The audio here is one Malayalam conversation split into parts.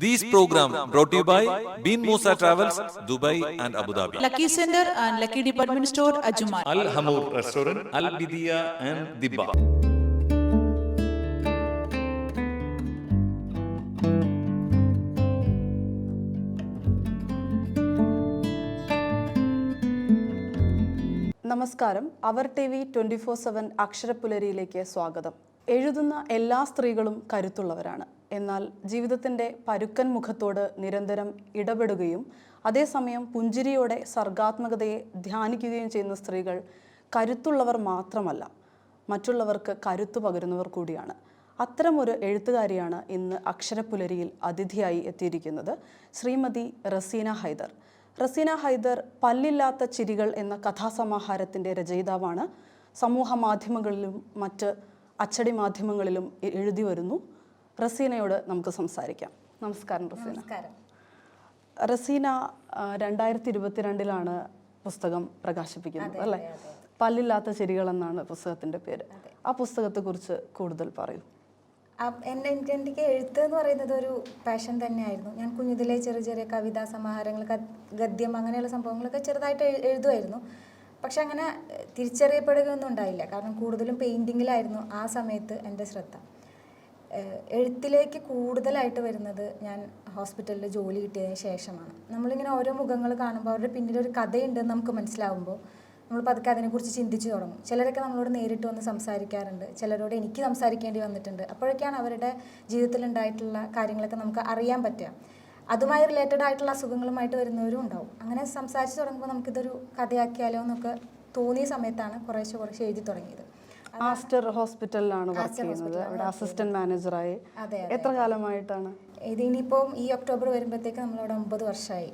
These program brought to you by Bin Musa Travels, Dubai and Abu Dhabi. Lucky Center and Lucky Department Store, Ajuma. Al Hamour Restaurant, Al Bidia and Dibba. നമസ്കാരം. അവർ ടി വി 24/7 അക്ഷരപ്പുലരിയിലേക്ക് സ്വാഗതം. എഴുതുന്ന എല്ലാ സ്ത്രീകളും കരുത്തുള്ളവരാണ്. എന്നാൽ ജീവിതത്തിൻ്റെ പരുക്കൻ മുഖത്തോട് നിരന്തരം ഇടപെടുകയും അതേസമയം പുഞ്ചിരിയോടെ സർഗാത്മകതയെ ധ്യാനിക്കുകയും ചെയ്യുന്ന സ്ത്രീകൾ കരുത്തുള്ളവർ മാത്രമല്ല, മറ്റുള്ളവർക്ക് കരുത്തു പകരുന്നവർ കൂടിയാണ്. അത്തരമൊരു എഴുത്തുകാരിയാണ് ഇന്ന് അക്ഷരപ്പുലരിയിൽ അതിഥിയായി എത്തിയിരിക്കുന്നത്, ശ്രീമതി റസീന ഹൈദർ. റസീന ഹൈദർ പല്ലില്ലാത്ത ചിരികൾ എന്ന കഥാസമാഹാരത്തിൻ്റെ രചയിതാവാണ്. സമൂഹ മാധ്യമങ്ങളിലും മറ്റ് അച്ചടി മാധ്യമങ്ങളിലും എഴുതി വരുന്നു. റസീനയോട് നമുക്ക് സംസാരിക്കാം. നമസ്കാരം റസീന. റസീന 2022 പുസ്തകം പ്രകാശിപ്പിക്കുന്നത് അല്ലേ? പല്ലില്ലാത്ത ചിരികൾ എന്നാണ് പുസ്തകത്തിൻ്റെ പേര്. ആ പുസ്തകത്തെക്കുറിച്ച് കൂടുതൽ പറയൂ. എനിക്ക് എഴുത്ത് എന്ന് പറയുന്നത് ഒരു പാഷൻ തന്നെയായിരുന്നു. ഞാൻ കുഞ്ഞിതിലെ ചെറിയ ചെറിയ കവിതാ സമാഹാരങ്ങൾ, ഗദ്യം, അങ്ങനെയുള്ള സംഭവങ്ങളൊക്കെ ചെറുതായിട്ട് എഴുതുമായിരുന്നു. പക്ഷെ അങ്ങനെ തിരിച്ചറിയപ്പെടുകയൊന്നും ഉണ്ടായില്ല. കാരണം കൂടുതലും പെയിൻറ്റിങ്ങിലായിരുന്നു ആ സമയത്ത് എൻ്റെ ശ്രദ്ധ. എഴുത്തിലേക്ക് കൂടുതലായിട്ട് വരുന്നത് ഞാൻ ഹോസ്പിറ്റലിൽ ജോലി കിട്ടിയതിന് ശേഷമാണ്. നമ്മളിങ്ങനെ ഓരോ മുഖങ്ങൾ കാണുമ്പോൾ അവരുടെ പിന്നിലൊരു കഥയുണ്ടെന്ന് നമുക്ക് മനസ്സിലാവുമ്പോൾ നമ്മൾ പതുക്കെ അതിനെക്കുറിച്ച് ചിന്തിച്ച് തുടങ്ങും. ചിലരൊക്കെ നമ്മളോട് നേരിട്ട് വന്ന് സംസാരിക്കാറുണ്ട്, ചിലരോട് എനിക്ക് സംസാരിക്കേണ്ടി വന്നിട്ടുണ്ട്. അപ്പോഴൊക്കെയാണ് അവരുടെ ജീവിതത്തിലുണ്ടായിട്ടുള്ള കാര്യങ്ങളൊക്കെ നമുക്ക് അറിയാൻ പറ്റുക. അതുമായി റിലേറ്റഡ് ആയിട്ടുള്ള അസുഖങ്ങളുമായിട്ട് വരുന്നവരും ഉണ്ടാവും. അങ്ങനെ സംസാരിച്ച് തുടങ്ങുമ്പോൾ നമുക്കിതൊരു കഥയാക്കിയാലോ എന്നൊക്കെ തോന്നിയ സമയത്താണ് കുറേശ്ശെ എഴുതി തുടങ്ങിയത്. ആസ്റ്റർ ഹോസ്പിറ്റലിലാണ് വർക്ക് ചെയ്യുന്നത്, അവിടെ അസിസ്റ്റന്റ് മാനേജറായി. എത്ര കാലമായിട്ടാണ് ഇത്? ഇനിയിപ്പോൾ ഈ ഒക്ടോബർ വരുമ്പോഴത്തേക്ക് നമ്മളവിടെ 9 വർഷമായി.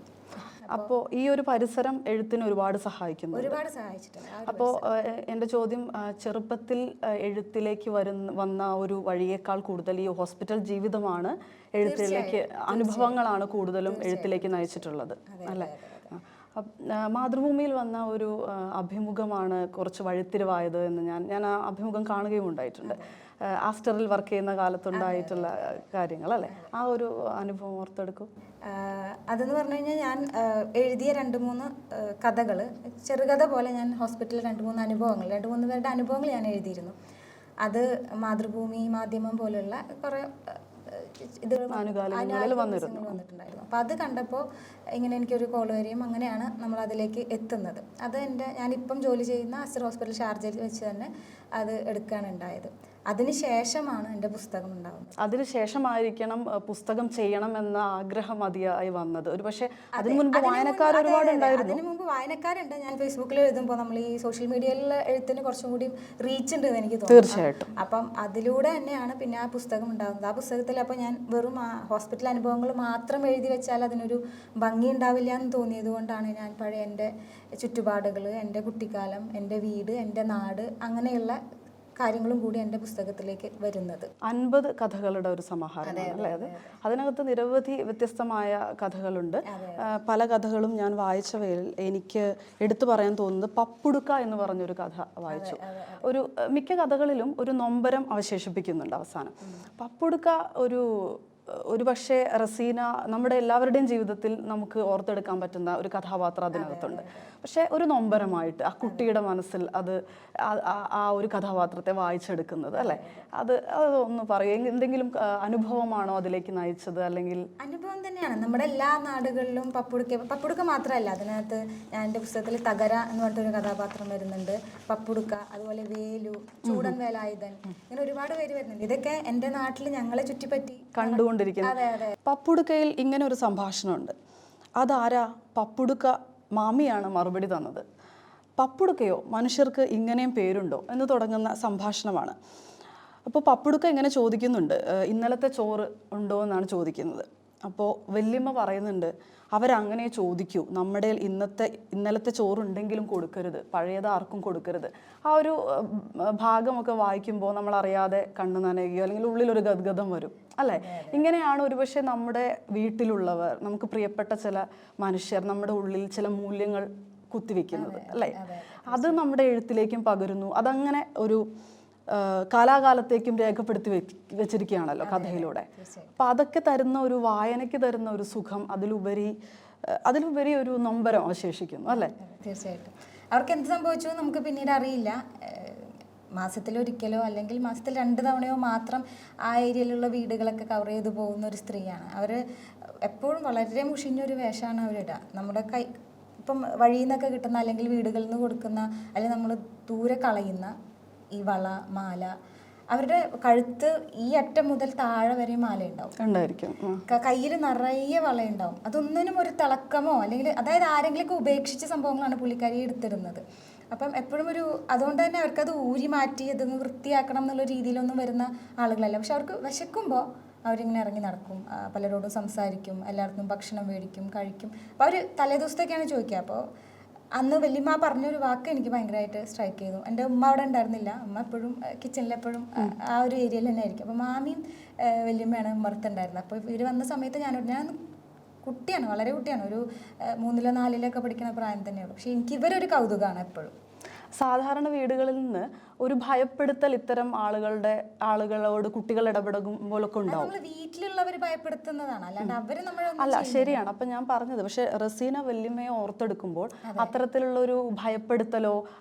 അപ്പോൾ ഈ ഒരു പരിസരം എഴുത്തിന് ഒരുപാട് സഹായിക്കുന്നു. ഒരുപാട് സഹായിച്ചിട്ടുണ്ട്. അപ്പോൾ എൻ്റെ ചോദ്യം, ചെറുപ്പത്തിൽ എഴുത്തിലേക്ക് വന്ന ഒരു വഴിയേക്കാൾ കൂടുതൽ ഈ ഹോസ്പിറ്റൽ ജീവിതമാണ് എഴുത്തിലേക്ക്, അനുഭവങ്ങളാണ് കൂടുതലും എഴുത്തിലേക്ക് നയിച്ചിട്ടുള്ളത് അല്ലേ? മാതൃഭൂമിയിൽ വന്ന ഒരു അഭിമുഖമാണ് കുറച്ച് വഴിത്തിരിവായത് എന്ന് ഞാൻ ആ അഭിമുഖം കാണുകയും ഉണ്ടായിട്ടുണ്ട്. ആസ്റ്ററിൽ വർക്ക് ചെയ്യുന്ന കാലത്തുണ്ടായിട്ടുള്ള കാര്യങ്ങൾ അല്ലേ? ആ ഒരു അനുഭവം ഓർത്തെടുക്കും. അതെന്ന് പറഞ്ഞു കഴിഞ്ഞാൽ ഞാൻ എഴുതിയ 2-3 കഥകൾ, ചെറുകഥ പോലെ ഞാൻ ഹോസ്പിറ്റലിൽ 2-3 അനുഭവങ്ങൾ, 2-3 പേരുടെ അനുഭവങ്ങൾ ഞാൻ എഴുതിയിരുന്നു. അത് മാതൃഭൂമി മാധ്യമം പോലുള്ള കുറേ വന്നിട്ടുണ്ടായിരുന്നു. അപ്പോൾ അത് കണ്ടപ്പോൾ ഇങ്ങനെ എനിക്കൊരു കോൾ വരികയും അങ്ങനെയാണ് നമ്മൾ അതിലേക്ക് എത്തുന്നത്. അത് ഞാനിപ്പം ജോലി ചെയ്യുന്ന അസ്റ്റർ ഹോസ്പിറ്റൽ ഷാർജയിൽ വെച്ച് തന്നെ അത് എടുക്കുകയാണ് ഉണ്ടായത്. അതിനുശേഷമാണ് എൻ്റെ പുസ്തകം ഉണ്ടാകുന്നത്. അതിനുശേഷമായിരിക്കണം പുസ്തകം ചെയ്യണം എന്ന ആഗ്രഹം അതിയായി വന്നത്. ഒരു പക്ഷേ അതിനു മുൻപ് വായനക്കാർ ഒരുപാടുണ്ടായിരുന്നു. അതിനു മുമ്പ് വായനക്കാരുണ്ട്. ഞാൻ ഫേസ്ബുക്കിൽ എഴുതുമ്പോൾ നമ്മൾ ഈ സോഷ്യൽ മീഡിയയിലുള്ള എഴുത്തിന് കുറച്ചും കൂടി റീച്ച് ഉണ്ട് എന്ന് എനിക്ക് തോന്നുന്നു. തീർച്ചയായിട്ടും. അപ്പം അതിലൂടെ തന്നെയാണ് പിന്നെ ആ പുസ്തകം ഉണ്ടാകുന്നത്. ആ പുസ്തകത്തിൽ അപ്പോൾ ഞാൻ വെറും ആ ഹോസ്പിറ്റൽ അനുഭവങ്ങൾ മാത്രം എഴുതി വെച്ചാൽ അതിനൊരു ഭംഗി ഉണ്ടാവില്ല എന്ന് തോന്നിയത് കൊണ്ടാണ് ഞാൻ പഴയ എൻ്റെ ചുറ്റുപാടുകൾ, എൻ്റെ കുട്ടിക്കാലം, എൻ്റെ വീട്, എൻ്റെ നാട്, അങ്ങനെയുള്ള കാര്യങ്ങളും കൂടി എൻ്റെ പുസ്തകത്തിലേക്ക് വരുന്നത്. 50 കഥകളുടെ ഒരു സമാഹാരമാണ് അല്ലേ അത്? അതിനകത്ത് നിരവധി വ്യത്യസ്തമായ കഥകളുണ്ട്. പല കഥകളും ഞാൻ വായിച്ചവയിൽ എനിക്ക് എടുത്തു പറയാൻ തോന്നുന്നത് പപ്പുടുക്ക എന്ന് പറഞ്ഞൊരു കഥ വായിച്ചു. മിക്ക കഥകളിലും ഒരു നൊമ്പരം അവശേഷിപ്പിക്കുന്നുണ്ട് അവസാനം. പപ്പുടുക്ക ഒരു പക്ഷേ റസീന, നമ്മുടെ എല്ലാവരുടെയും ജീവിതത്തിൽ നമുക്ക് ഓർത്തെടുക്കാൻ പറ്റുന്ന ഒരു കഥാപാത്രം അതിനകത്തുണ്ട്. പക്ഷേ ഒരു നൊമ്പരമായിട്ട് ആ കുട്ടിയുടെ മനസ്സിൽ ആ ഒരു കഥാപാത്രത്തെ വായിച്ചെടുക്കുന്നത് അല്ലേ? അതൊന്ന് പറയും. എന്തെങ്കിലും അനുഭവമാണോ അതിലേക്ക് നയിച്ചത്? അല്ലെങ്കിൽ അനുഭവം തന്നെയാണ്. നമ്മുടെ എല്ലാ നാടുകളിലും പപ്പുടുക്ക മാത്രമല്ല, അതിനകത്ത് ഞാൻ എൻ്റെ പുസ്തകത്തിൽ തകര എന്ന് പറഞ്ഞിട്ടൊരു കഥാപാത്രം വരുന്നുണ്ട്, പപ്പുടുക്ക, അതുപോലെ വേലു, ചൂടൻ വേലായുധൻ, ഇങ്ങനെ ഒരുപാട് പേര് വരുന്നുണ്ട്. ഇതൊക്കെ എൻ്റെ നാട്ടിൽ ഞങ്ങളെ ചുറ്റിപ്പറ്റി കണ്ടുകൊണ്ടിരിക്കുന്നത്. പപ്പുടുക്കയിൽ ഇങ്ങനെ ഒരു സംഭാഷണമുണ്ട്. അതാരാ? പപ്പുടുക്ക മാമിയാണ് മറുപടി തന്നത്. പപ്പുടുക്കയോ, മനുഷ്യർക്ക് ഇങ്ങനെയും പേരുണ്ടോ എന്ന് തുടങ്ങുന്ന സംഭാഷണമാണ്. അപ്പോൾ പപ്പുടുക്ക ഇങ്ങനെ ചോദിക്കുന്നുണ്ട്, ഇന്നലത്തെ ചോറ് ഉണ്ടോ എന്നാണ് ചോദിക്കുന്നത്. അപ്പോൾ വല്യമ്മ പറയുന്നുണ്ട്, അവരങ്ങനെ ചോദിക്കൂ, നമ്മുടെ ഇന്നലത്തെ ചോറുണ്ടെങ്കിലും കൊടുക്കരുത്, പഴയത് ആർക്കും കൊടുക്കരുത്. ആ ഒരു ഭാഗമൊക്കെ വായിക്കുമ്പോൾ നമ്മളറിയാതെ കണ്ണു നനയുകയോ അല്ലെങ്കിൽ ഉള്ളിലൊരു ഗദ്ഗതം വരും അല്ലേ? ഇങ്ങനെയാണ് ഒരുപക്ഷെ നമ്മുടെ വീട്ടിലുള്ളവർ, നമുക്ക് പ്രിയപ്പെട്ട ചില മനുഷ്യർ നമ്മുടെ ഉള്ളിൽ ചില മൂല്യങ്ങൾ കുത്തിവെക്കുന്നത് അല്ലേ? അത് നമ്മുടെ എഴുത്തിലേക്കും പകരുന്നു. അതങ്ങനെ ഒരു കാലാകാലത്തേക്കും രേഖപ്പെടുത്തി വെച്ചിരിക്കുകയാണല്ലോ കഥയിലൂടെ. അപ്പം അതൊക്കെ തരുന്ന ഒരു വായനയ്ക്ക് തരുന്ന ഒരു സുഖം, അതിലുപരി ഒരു നൊമ്പരം അവശേഷിക്കുന്നു അല്ലേ? തീർച്ചയായിട്ടും. അവർക്ക് എന്ത് സംഭവിച്ചു നമുക്ക് പിന്നീട് അറിയില്ല. മാസത്തിലൊരിക്കലോ അല്ലെങ്കിൽ മാസത്തിൽ 2 തവണയോ മാത്രം ആ ഏരിയയിലുള്ള വീടുകളൊക്കെ കവർ ചെയ്ത് പോകുന്ന ഒരു സ്ത്രീയാണ്. അവർ എപ്പോഴും വളരെ മുഷിഞ്ഞൊരു വേഷമാണ് അവരിടുക. നമ്മുടെ ഇപ്പം വഴിയിൽ നിന്നൊക്കെ കിട്ടുന്ന അല്ലെങ്കിൽ വീടുകളിൽ നിന്ന് കൊടുക്കുന്ന അല്ലെങ്കിൽ നമ്മൾ ദൂരെ കളയുന്ന ഈ വള, മാല, അവരുടെ കഴുത്ത് ഈ അറ്റം മുതൽ താഴെ വരെ മാല ഉണ്ടാവും, കയ്യിൽ നിറയെ വളയുണ്ടാവും. അതൊന്നിനും ഒരു തിളക്കമോ അല്ലെങ്കിൽ അതായത് ആരെങ്കിലുമൊക്കെ ഉപേക്ഷിച്ച സംഭവങ്ങളാണ് പുള്ളിക്കാരി എടുത്തിടുന്നത്. അപ്പം എപ്പോഴും അതുകൊണ്ട് തന്നെ അവർക്കത് ഊരി മാറ്റി അതൊന്ന് വൃത്തിയാക്കണം എന്നുള്ള രീതിയിലൊന്നും വരുന്ന ആളുകളല്ല. പക്ഷെ അവർക്ക് വിശക്കുമ്പോൾ അവരിങ്ങനെ ഇറങ്ങി നടക്കും, പലരോടും സംസാരിക്കും, എല്ലായിടത്തും ഭക്ഷണം മേടിക്കും, കഴിക്കും. അപ്പോൾ അവർ തലേദിവസത്തൊക്കെയാണ് ചോദിക്കുക. അപ്പോൾ അന്ന് വല്യമ്മ പറഞ്ഞൊരു വാക്ക് എനിക്ക് ഭയങ്കരമായിട്ട് സ്ട്രൈക്ക് ചെയ്തു. എൻ്റെ ഉമ്മ അവിടെ ഉണ്ടായിരുന്നില്ല. അമ്മ എപ്പോഴും കിച്ചണിലെപ്പോഴും ആ ഒരു ഏരിയയിൽ തന്നെ ആയിരിക്കും. അപ്പോൾ മാമിയും വല്യമ്മയാണ് ഉമ്മർത്തുണ്ടായിരുന്നത്. അപ്പോൾ ഇവർ വന്ന സമയത്ത് ഞാൻ കുട്ടിയാണ്, വളരെ കുട്ടിയാണ്, ഒരു 3-ലോ 4-ലൊക്കെ പഠിക്കുന്ന പ്രായം തന്നെയുള്ളൂ. പക്ഷെ എനിക്ക് ഇവരൊരു കൗതുകമാണ് എപ്പോഴും. സാധാരണ വീടുകളിൽ നിന്ന് ഒരു ഭയപ്പെടുത്തൽ ഇത്തരം ആളുകളോട് കുട്ടികൾ ഇടപെടുമ്പോഴൊക്കെ ഉണ്ടാവും. വീട്ടിലുള്ളവർ ഭയപ്പെടുത്തുന്നതാണ്, അല്ലാണ്ട് അവര് അല്ല, ശരിയാണ്. അപ്പൊ ഞാൻ പറഞ്ഞത്, പക്ഷെ റസീന വല്യമ്മയെ ഓർത്തെടുക്കുമ്പോൾ അത്തരത്തിലുള്ള ഒരു ഭയപ്പെടുത്തലോ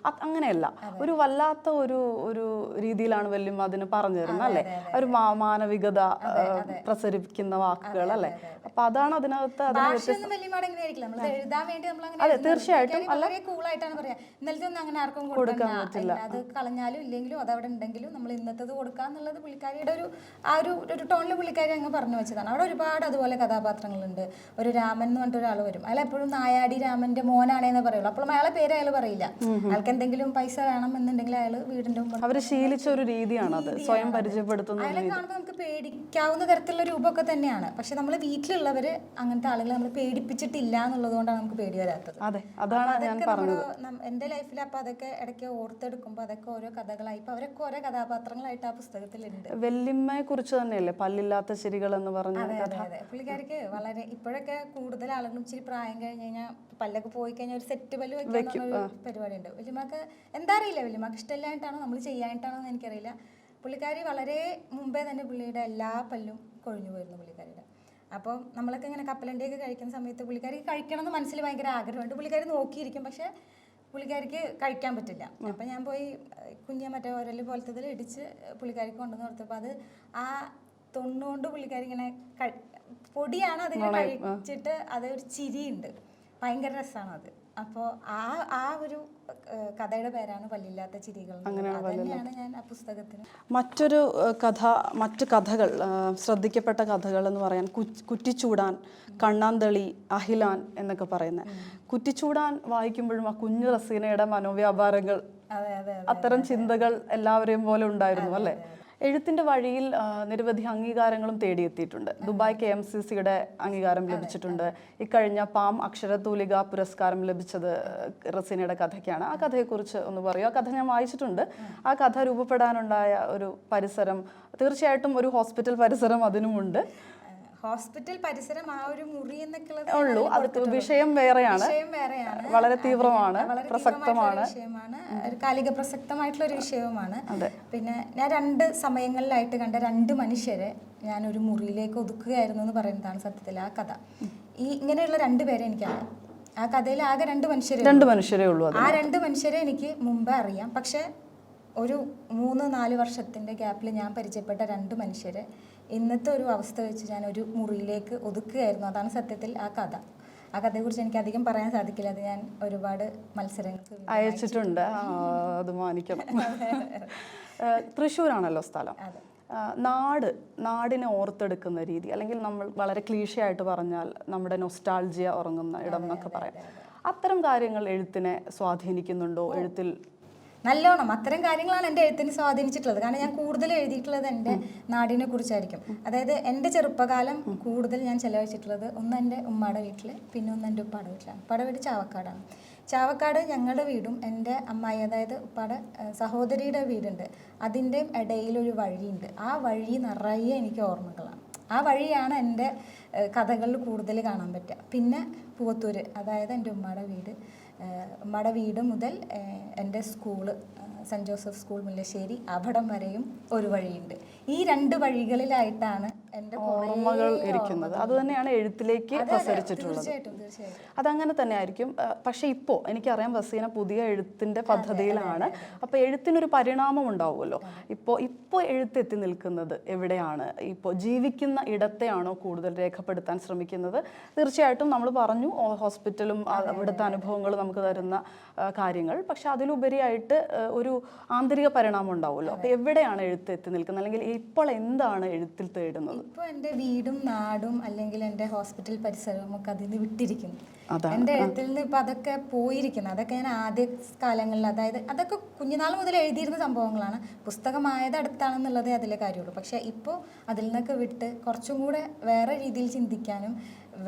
അങ്ങനെയല്ല, ഒരു വല്ലാത്ത ഒരു രീതിയിലാണ് വല്യമ്മ അതിന് പറഞ്ഞു തരുന്നത് അല്ലെ? ഒരു മാനവികത പ്രസരിപ്പിക്കുന്ന വാക്കുകൾ അല്ലെ? അപ്പൊ അതാണ് അതിനകത്ത്. അതെ, തീർച്ചയായിട്ടും. കൊടുക്കാൻ പറ്റില്ല. അത് കളഞ്ഞാലും ഇല്ലെങ്കിലും അതവിടെ ഉണ്ടെങ്കിലും നമ്മൾ ഇന്നത്തത് കൊടുക്കാന്നുള്ളത് പുള്ളിക്കാരിയുടെ ഒരു ടോണിൽ പുള്ളിക്കാരി അങ്ങ് പറഞ്ഞു വെച്ചതാണ്. അവിടെ ഒരുപാട് അതുപോലെ കഥാപാത്രങ്ങളുണ്ട്. ഒരു രാമൻ എന്ന് പറഞ്ഞിട്ട് ഒരാൾ വരും. അയാൾ എപ്പോഴും നായാടി രാമന്റെ മോനാണേന്ന് പറയുള്ളൂ. അപ്പോഴും അയാളെ പേര് അയാൾ പറയില്ല. അയാൾക്ക് എന്തെങ്കിലും പൈസ വേണം എന്നുണ്ടെങ്കിൽ അയാൾ വീടിന്റെ മുമ്പ് അവർ ശീലിച്ച ഒരു രീതിയാണ് അത്, സ്വയം പരിചയപ്പെടുത്തുന്ന. അയാളെ കാണുമ്പോൾ നമുക്ക് പേടിക്കാവുന്ന തരത്തിലുള്ള രൂപമൊക്കെ തന്നെയാണ്. പക്ഷെ നമ്മൾ വീട്ടിലുള്ളവര് അങ്ങനത്തെ ആളുകളെ നമ്മൾ പേടിപ്പിച്ചിട്ടില്ല എന്നുള്ളത് കൊണ്ടാണ് നമുക്ക് പേടി വരാത്തത്. അതെ, അതാണ് ഞാൻ പറഞ്ഞത്. എന്റെ ലൈഫിൽ അപ്പൊ അതൊക്കെ ഇടയ്ക്ക് ഓർത്തെടുക്കുമ്പോൾ അതൊക്കെ ഓരോ കഥകളായി, ഇപ്പൊ അവരൊക്കെ ഓരോ കഥാപാത്രങ്ങളായിട്ട് ആ പുസ്തകത്തിലുണ്ട്. വെല്ലിമ്മയെ കുറിച്ച് തന്നെയല്ലേ പല്ലില്ലാത്ത ശരികൾ എന്ന് പറഞ്ഞ കഥ? അതെ, പുള്ളിക്കാരിക്ക് വളരെ ഇപ്പോഴൊക്കെ കൂടുതൽ ആളുകളും ഇച്ചിരി പ്രായം കഴിഞ്ഞ് കഴിഞ്ഞാൽ പല്ലൊക്കെ പോയി കഴിഞ്ഞാൽ ഒരു സെറ്റ് പല്ല് വെക്കാനുള്ള പരിപാടി ഉണ്ട്. വല്യമ്മക്ക് എന്താ അറിയില്ല, വല്യമ്മക്ക് ഇഷ്ടമില്ലായിട്ടാണോ നമ്മൾ ചെയ്യാനായിട്ടാണോ എന്ന് എനിക്കറിയില്ല. പുള്ളിക്കാരി വളരെ മുമ്പേ തന്നെ പുള്ളിയുടെ എല്ലാ പല്ലും കൊഴിഞ്ഞു പോയിരുന്നു പുള്ളിക്കാരിയുടെ. അപ്പോൾ നമ്മളൊക്കെ ഇങ്ങനെ കപ്പലണ്ടിയൊക്കെ കഴിക്കുന്ന സമയത്ത് പുള്ളിക്കാരി കഴിക്കണം എന്ന് മനസ്സിൽ ഭയങ്കര ആഗ്രഹമുണ്ട്. പുള്ളിക്കാരി നോക്കിയിരിക്കും, പക്ഷെ പുള്ളിക്കാരിക്ക് കഴിക്കാൻ പറ്റില്ല. അപ്പം ഞാൻ പോയി മറ്റേ ഒരല് പോലത്തതിൽ ഇടിച്ച് പുള്ളിക്കാരിക്ക് കൊണ്ടുവന്ന് കൊടുത്തപ്പോൾ അത് ആ തൊണ്ണുകൊണ്ട് പുള്ളിക്കാരി ഇങ്ങനെ പൊടിയാണ് അതിങ്ങനെ കഴിച്ചിട്ട് അതൊരു ചിരിയുണ്ട്, ഭയങ്കര രസമാണ് അത്. അപ്പോൾ ആ ഒരു കഥയുടെ പേരാണ് പല്ലില്ലാത്ത ചിരികൾ. തന്നെയാണ് ഞാൻ ആ പുസ്തകത്തിന്. മറ്റു കഥകൾ, ശ്രദ്ധിക്കപ്പെട്ട കഥകൾ എന്ന് പറയാൻ കുറ്റിച്ചൂടാൻ, കണ്ണാന്തളി, അഹിലാൻ എന്നൊക്കെ പറയുന്നത്. കുറ്റിച്ചൂടാൻ വായിക്കുമ്പോഴും ആ കുഞ്ഞു റസീനയുടെ മനോവ്യാപാരങ്ങൾ, അത്തരം ചിന്തകൾ എല്ലാവരെയും പോലെ ഉണ്ടായിരുന്നു അല്ലേ? എഴുത്തിന്റെ വഴിയിൽ നിരവധി അംഗീകാരങ്ങളും തേടിയെത്തിയിട്ടുണ്ട്. ദുബായ് KMCCയുടെ അംഗീകാരം ലഭിച്ചിട്ടുണ്ട്. ഇക്കഴിഞ്ഞ പാം അക്ഷരതൂലിക പുരസ്കാരം ലഭിച്ചത് റസീനയുടെ കഥയ്ക്കാണ്. ആ കഥയെക്കുറിച്ച് ഒന്ന് പറയൂ. ആ കഥ ഞാൻ വായിച്ചിട്ടുണ്ട്. ആ കഥ രൂപപ്പെടാനുണ്ടായ ഒരു പരിസരം, തീർച്ചയായിട്ടും ഒരു ഹോസ്പിറ്റൽ പരിസരം അതിനുമുണ്ട്. ഹോസ്പിറ്റൽ പരിസരം, ആ ഒരു മുറി എന്നൊക്കെ ഉള്ളൂ. അത് വിഷയം വേറെയാണ്, വളരെ തീവ്രമാണ്, പ്രസക്തമാണ്, ഒരു കാലിക പ്രസക്തമായിട്ടുള്ള ഒരു വിഷയവുമാണ്. പിന്നെ ഞാൻ 2 സമയങ്ങളിലായിട്ട് കണ്ട 2 മനുഷ്യരെ ഞാൻ ഒരു മുറിയിലേക്ക് ഒതുക്കുകയായിരുന്നു എന്ന് പറയുന്നതാണ് സത്യത്തിൽ ആ കഥ. ഇങ്ങനെയുള്ള 2 പേരെ എനിക്കറിയാം. ആ കഥയിൽ ആകെ 2 മനുഷ്യരേ ഉള്ളൂ. ആ 2 മനുഷ്യരെ എനിക്ക് മുമ്പേ അറിയാം. പക്ഷെ ഒരു 3-4 വർഷത്തിന്റെ ഗ്യാപ്പിൽ ഞാൻ പരിചയപ്പെട്ട 2 മനുഷ്യരെ ഇന്നത്തെ ഒരു അവസ്ഥ വെച്ച് ഞാൻ ഒരു മുറിയിലേക്ക് ഒതുക്കുകയായിരുന്നു. അതാണ് സത്യത്തിൽ ആ കഥ. ആ കഥയെക്കുറിച്ച് എനിക്ക് അധികം പറയാൻ സാധിക്കില്ല. അത് ഞാൻ ഒരുപാട് മത്സരങ്ങൾക്ക് അയച്ചിട്ടുണ്ട്. അത് മാനിക്കണം. തൃശ്ശൂരാണല്ലോ സ്ഥലം. നാടിനെ ഓർത്തെടുക്കുന്ന രീതി, അല്ലെങ്കിൽ നമ്മൾ വളരെ ക്ലീഷയായിട്ട് പറഞ്ഞാൽ നമ്മുടെ നൊസ്റ്റാൾജിയ ഉറങ്ങുന്ന ഇടം എന്നൊക്കെ പറയാം. അത്തരം കാര്യങ്ങൾ എഴുത്തിനെ സ്വാധീനിക്കുന്നുണ്ടോ? എഴുത്തിൽ നല്ലോണം അത്തരം കാര്യങ്ങളാണ് എൻ്റെ എഴുത്തിനെ സ്വാധീനിച്ചിട്ടുള്ളത്. കാരണം ഞാൻ കൂടുതൽ എഴുതിയിട്ടുള്ളത് എൻ്റെ നാടിനെ കുറിച്ചായിരിക്കും. അതായത് എൻ്റെ ചെറുപ്പകാലം കൂടുതൽ ഞാൻ ചെലവഴിച്ചിട്ടുള്ളത് ഒന്ന് എൻ്റെ ഉമ്മയുടെ വീട്ടിൽ, പിന്നെ ഒന്ന് എൻ്റെ ഉപ്പയുടെ വീട്ടിലാണ്. ഉപ്പയുടെ വീട് ചാവക്കാടാണ്. ചാവക്കാട് ഞങ്ങളുടെ വീടും എൻ്റെ അമ്മായി, അതായത് ഉപ്പയുടെ സഹോദരിയുടെ വീടുണ്ട്, അതിൻ്റെ ഇടയിലൊരു വഴിയുണ്ട്. ആ വഴി നിറയെ എനിക്ക് ഓർമ്മകളാണ്. ആ വഴിയാണ് എൻ്റെ കഥകളിൽ കൂടുതൽ കാണാൻ പറ്റുക. പിന്നെ പൂവത്തൂർ, അതായത് എൻ്റെ ഉമ്മയുടെ വീട്, ഉമ്മയുടെ വീട് മുതൽ എൻ്റെ school cent Joseph school Mullassery അവിടം വരെയും ഒരു വഴിയുണ്ട്. ഈ 2 വഴികളിലായിട്ടാണ് എൻ്റെ ഓർമ്മകൾ ഇരിക്കുന്നത്. അത് തന്നെയാണ് എഴുത്തിലേക്ക് പ്രസരിച്ചിട്ടുള്ളത്. തീർച്ചയായിട്ടും തീർച്ചയായിട്ടും അതങ്ങനെ തന്നെ ആയിരിക്കും. പക്ഷെ ഇപ്പോൾ എനിക്കറിയാം റസീന പുതിയ എഴുത്തിൻ്റെ പദ്ധതിയിലാണ്. അപ്പോൾ എഴുത്തിനൊരു പരിണാമം ഉണ്ടാവുമല്ലോ. ഇപ്പോൾ എഴുത്തെത്തി നിൽക്കുന്നത് എവിടെയാണ്? ഇപ്പോൾ ജീവിക്കുന്ന ഇടത്തെയാണോ കൂടുതൽ രേഖപ്പെടുത്താൻ ശ്രമിക്കുന്നത്? തീർച്ചയായിട്ടും നമ്മൾ പറഞ്ഞു ഹോസ്പിറ്റലും അവിടുത്തെ അനുഭവങ്ങൾ നമുക്ക് തരുന്ന കാര്യങ്ങൾ. പക്ഷെ അതിലുപരിയായിട്ട് ഒരു ആന്തരിക പരിണാമം ഉണ്ടാവുമല്ലോ. അപ്പോൾ എവിടെയാണ് എഴുത്തെത്തി നിൽക്കുന്നത്, അല്ലെങ്കിൽ ഇപ്പോൾ എന്താണ് എഴുത്തിൽ തേടുന്നത്? ഇപ്പോൾ എൻ്റെ വീടും നാടും അല്ലെങ്കിൽ എൻ്റെ ഹോസ്പിറ്റൽ പരിസരവും ഒക്കെ അതിൽ നിന്ന് വിട്ടിരിക്കുന്നു. എൻ്റെ എഴുത്തിൽ നിന്ന് ഇപ്പം അതൊക്കെ പോയിരിക്കുന്നു. അതൊക്കെ ഞാൻ ആദ്യ കാലങ്ങളിൽ, അതായത് അതൊക്കെ കുഞ്ഞുനാൾ മുതൽ എഴുതിയിരുന്ന സംഭവങ്ങളാണ്. പുസ്തകമായത് അടുത്താണെന്നുള്ളതേ അതിലെ കാര്യമുള്ളൂ. പക്ഷേ ഇപ്പോൾ അതിൽ നിന്നൊക്കെ വിട്ട് കുറച്ചും കൂടെ വേറെ രീതിയിൽ ചിന്തിക്കാനും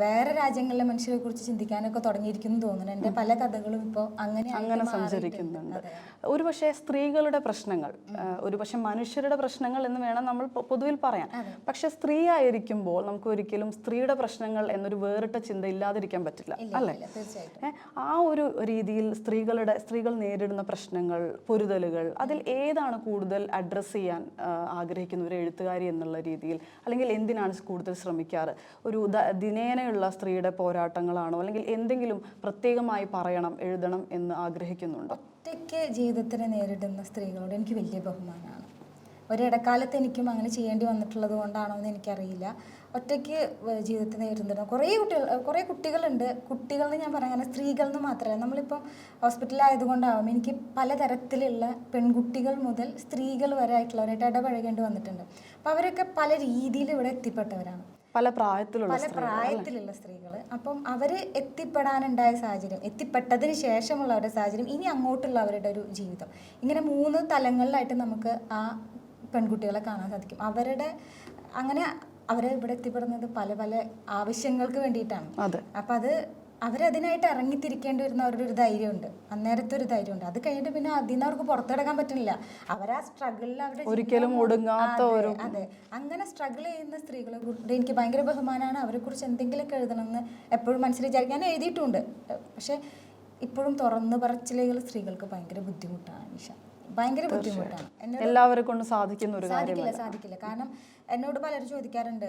വേറെ രാജ്യങ്ങളിലെ മനുഷ്യരെ കുറിച്ച് ചിന്തിക്കാനൊക്കെ തുടങ്ങിയിരിക്കുന്നു തോന്നുന്നു. എൻ്റെ പല കഥകളും ഇപ്പോൾ അങ്ങനെ സഞ്ചരിക്കുന്നുണ്ട്. ഒരുപക്ഷെ സ്ത്രീകളുടെ പ്രശ്നങ്ങൾ, ഒരുപക്ഷെ മനുഷ്യരുടെ പ്രശ്നങ്ങൾ എന്ന് വേണം നമ്മൾ പൊതുവിൽ പറയാൻ. പക്ഷെ സ്ത്രീ ആയിരിക്കുമ്പോൾ നമുക്ക് ഒരിക്കലും സ്ത്രീയുടെ പ്രശ്നങ്ങൾ എന്നൊരു വേറിട്ട ചിന്ത ഇല്ലാതിരിക്കാൻ പറ്റില്ല, അല്ലേ? ആ ഒരു രീതിയിൽ സ്ത്രീകൾ നേരിടുന്ന പ്രശ്നങ്ങൾ, പൊരുതലുകൾ, അതിൽ ഏതാണ് കൂടുതൽ അഡ്രസ്സ് ചെയ്യാൻ ആഗ്രഹിക്കുന്ന ഒരു എഴുത്തുകാരി എന്നുള്ള രീതിയിൽ? അല്ലെങ്കിൽ എന്തിനാണ് കൂടുതൽ ശ്രമിക്കാറ്? ഒരു ദിനേനയുള്ള സ്ത്രീയുടെ പോരാട്ടങ്ങളാണോ, അല്ലെങ്കിൽ എന്തെങ്കിലും പ്രത്യേകമായി പറയണം, എഴുതണം എന്ന് ആഗ്രഹിക്കുന്നുണ്ടോ? ഒറ്റയ്ക്ക് ജീവിതത്തിനെ നേരിടുന്ന സ്ത്രീകളോട് എനിക്ക് വലിയ ബഹുമാനമാണ്. ഒരിടക്കാലത്ത് എനിക്കും അങ്ങനെ ചെയ്യേണ്ടി വന്നിട്ടുള്ളത് കൊണ്ടാണോ എന്ന് എനിക്കറിയില്ല. ഒറ്റയ്ക്ക് ജീവിതത്തിൽ നേരിടുന്ന കുറേ കുട്ടികളുണ്ട്. കുട്ടികളെന്ന് ഞാൻ പറയാൻ സ്ത്രീകൾ എന്ന് മാത്രമല്ല, നമ്മളിപ്പം ഹോസ്പിറ്റലായതുകൊണ്ടാവും എനിക്ക് പലതരത്തിലുള്ള പെൺകുട്ടികൾ മുതൽ സ്ത്രീകൾ വരെ ആയിട്ടുള്ളവരായിട്ട് ഇടപഴകേണ്ടി വന്നിട്ടുണ്ട്. അപ്പോൾ അവരൊക്കെ പല രീതിയിൽ ഇവിടെ എത്തിപ്പെട്ടവരാണ്, പല പ്രായത്തിലുള്ള സ്ത്രീകൾ. അപ്പം അവർ എത്തിപ്പെടാനുണ്ടായ സാഹചര്യം, എത്തിപ്പെട്ടതിന് ശേഷമുള്ളവരുടെ സാഹചര്യം, ഇനി അങ്ങോട്ടുള്ള അവരുടെ ഒരു ജീവിതം, ഇങ്ങനെ 3 തലങ്ങളിലായിട്ട് നമുക്ക് ആ പെൺകുട്ടികളെ കാണാൻ സാധിക്കും. അവരെ ഇവിടെ എത്തിപ്പെടുന്നത് പല പല ആവശ്യങ്ങൾക്ക് വേണ്ടിയിട്ടാണ്. അപ്പം അവരതിനായിട്ട് ഇറങ്ങിത്തിരിക്കേണ്ടി വരുന്ന അവരുടെ ഒരു ധൈര്യമുണ്ട്, അന്നേരത്തെ ഒരു ധൈര്യമുണ്ട്. അത് കഴിഞ്ഞിട്ട് പിന്നെ അതിൽ നിന്ന് അവർക്ക് പുറത്തെടുക്കാൻ പറ്റുന്നില്ല. അവരാ സ്ട്രഗിളിൽ ഒരിക്കലും ഒടുങ്ങാത്ത ഒരു അങ്ങനെ സ്ട്രഗിൾ ചെയ്യുന്ന സ്ത്രീകളെ കുറിച്ച് എനിക്ക് ഭയങ്കര ബഹുമാനമാണ്. അവരെ കുറിച്ച് എന്തെങ്കിലുമൊക്കെ എഴുതണമെന്ന് എപ്പോഴും മനസ്സിൽ വിചാരിക്കാൻ എഴുതിയിട്ടുണ്ട്. പക്ഷെ ഇപ്പോഴും തുറന്നു പറച്ചിലുകൾ സ്ത്രീകൾക്ക് ഭയങ്കര ബുദ്ധിമുട്ടാണ് നിഷ, ഭയങ്കര ബുദ്ധിമുട്ടാണ്. എല്ലാവരെ കൊണ്ട് സാധിക്കുന്ന ഒരു സാധിക്കില്ല. കാരണം എന്നോട് പലരും ചോദിക്കാറുണ്ട്,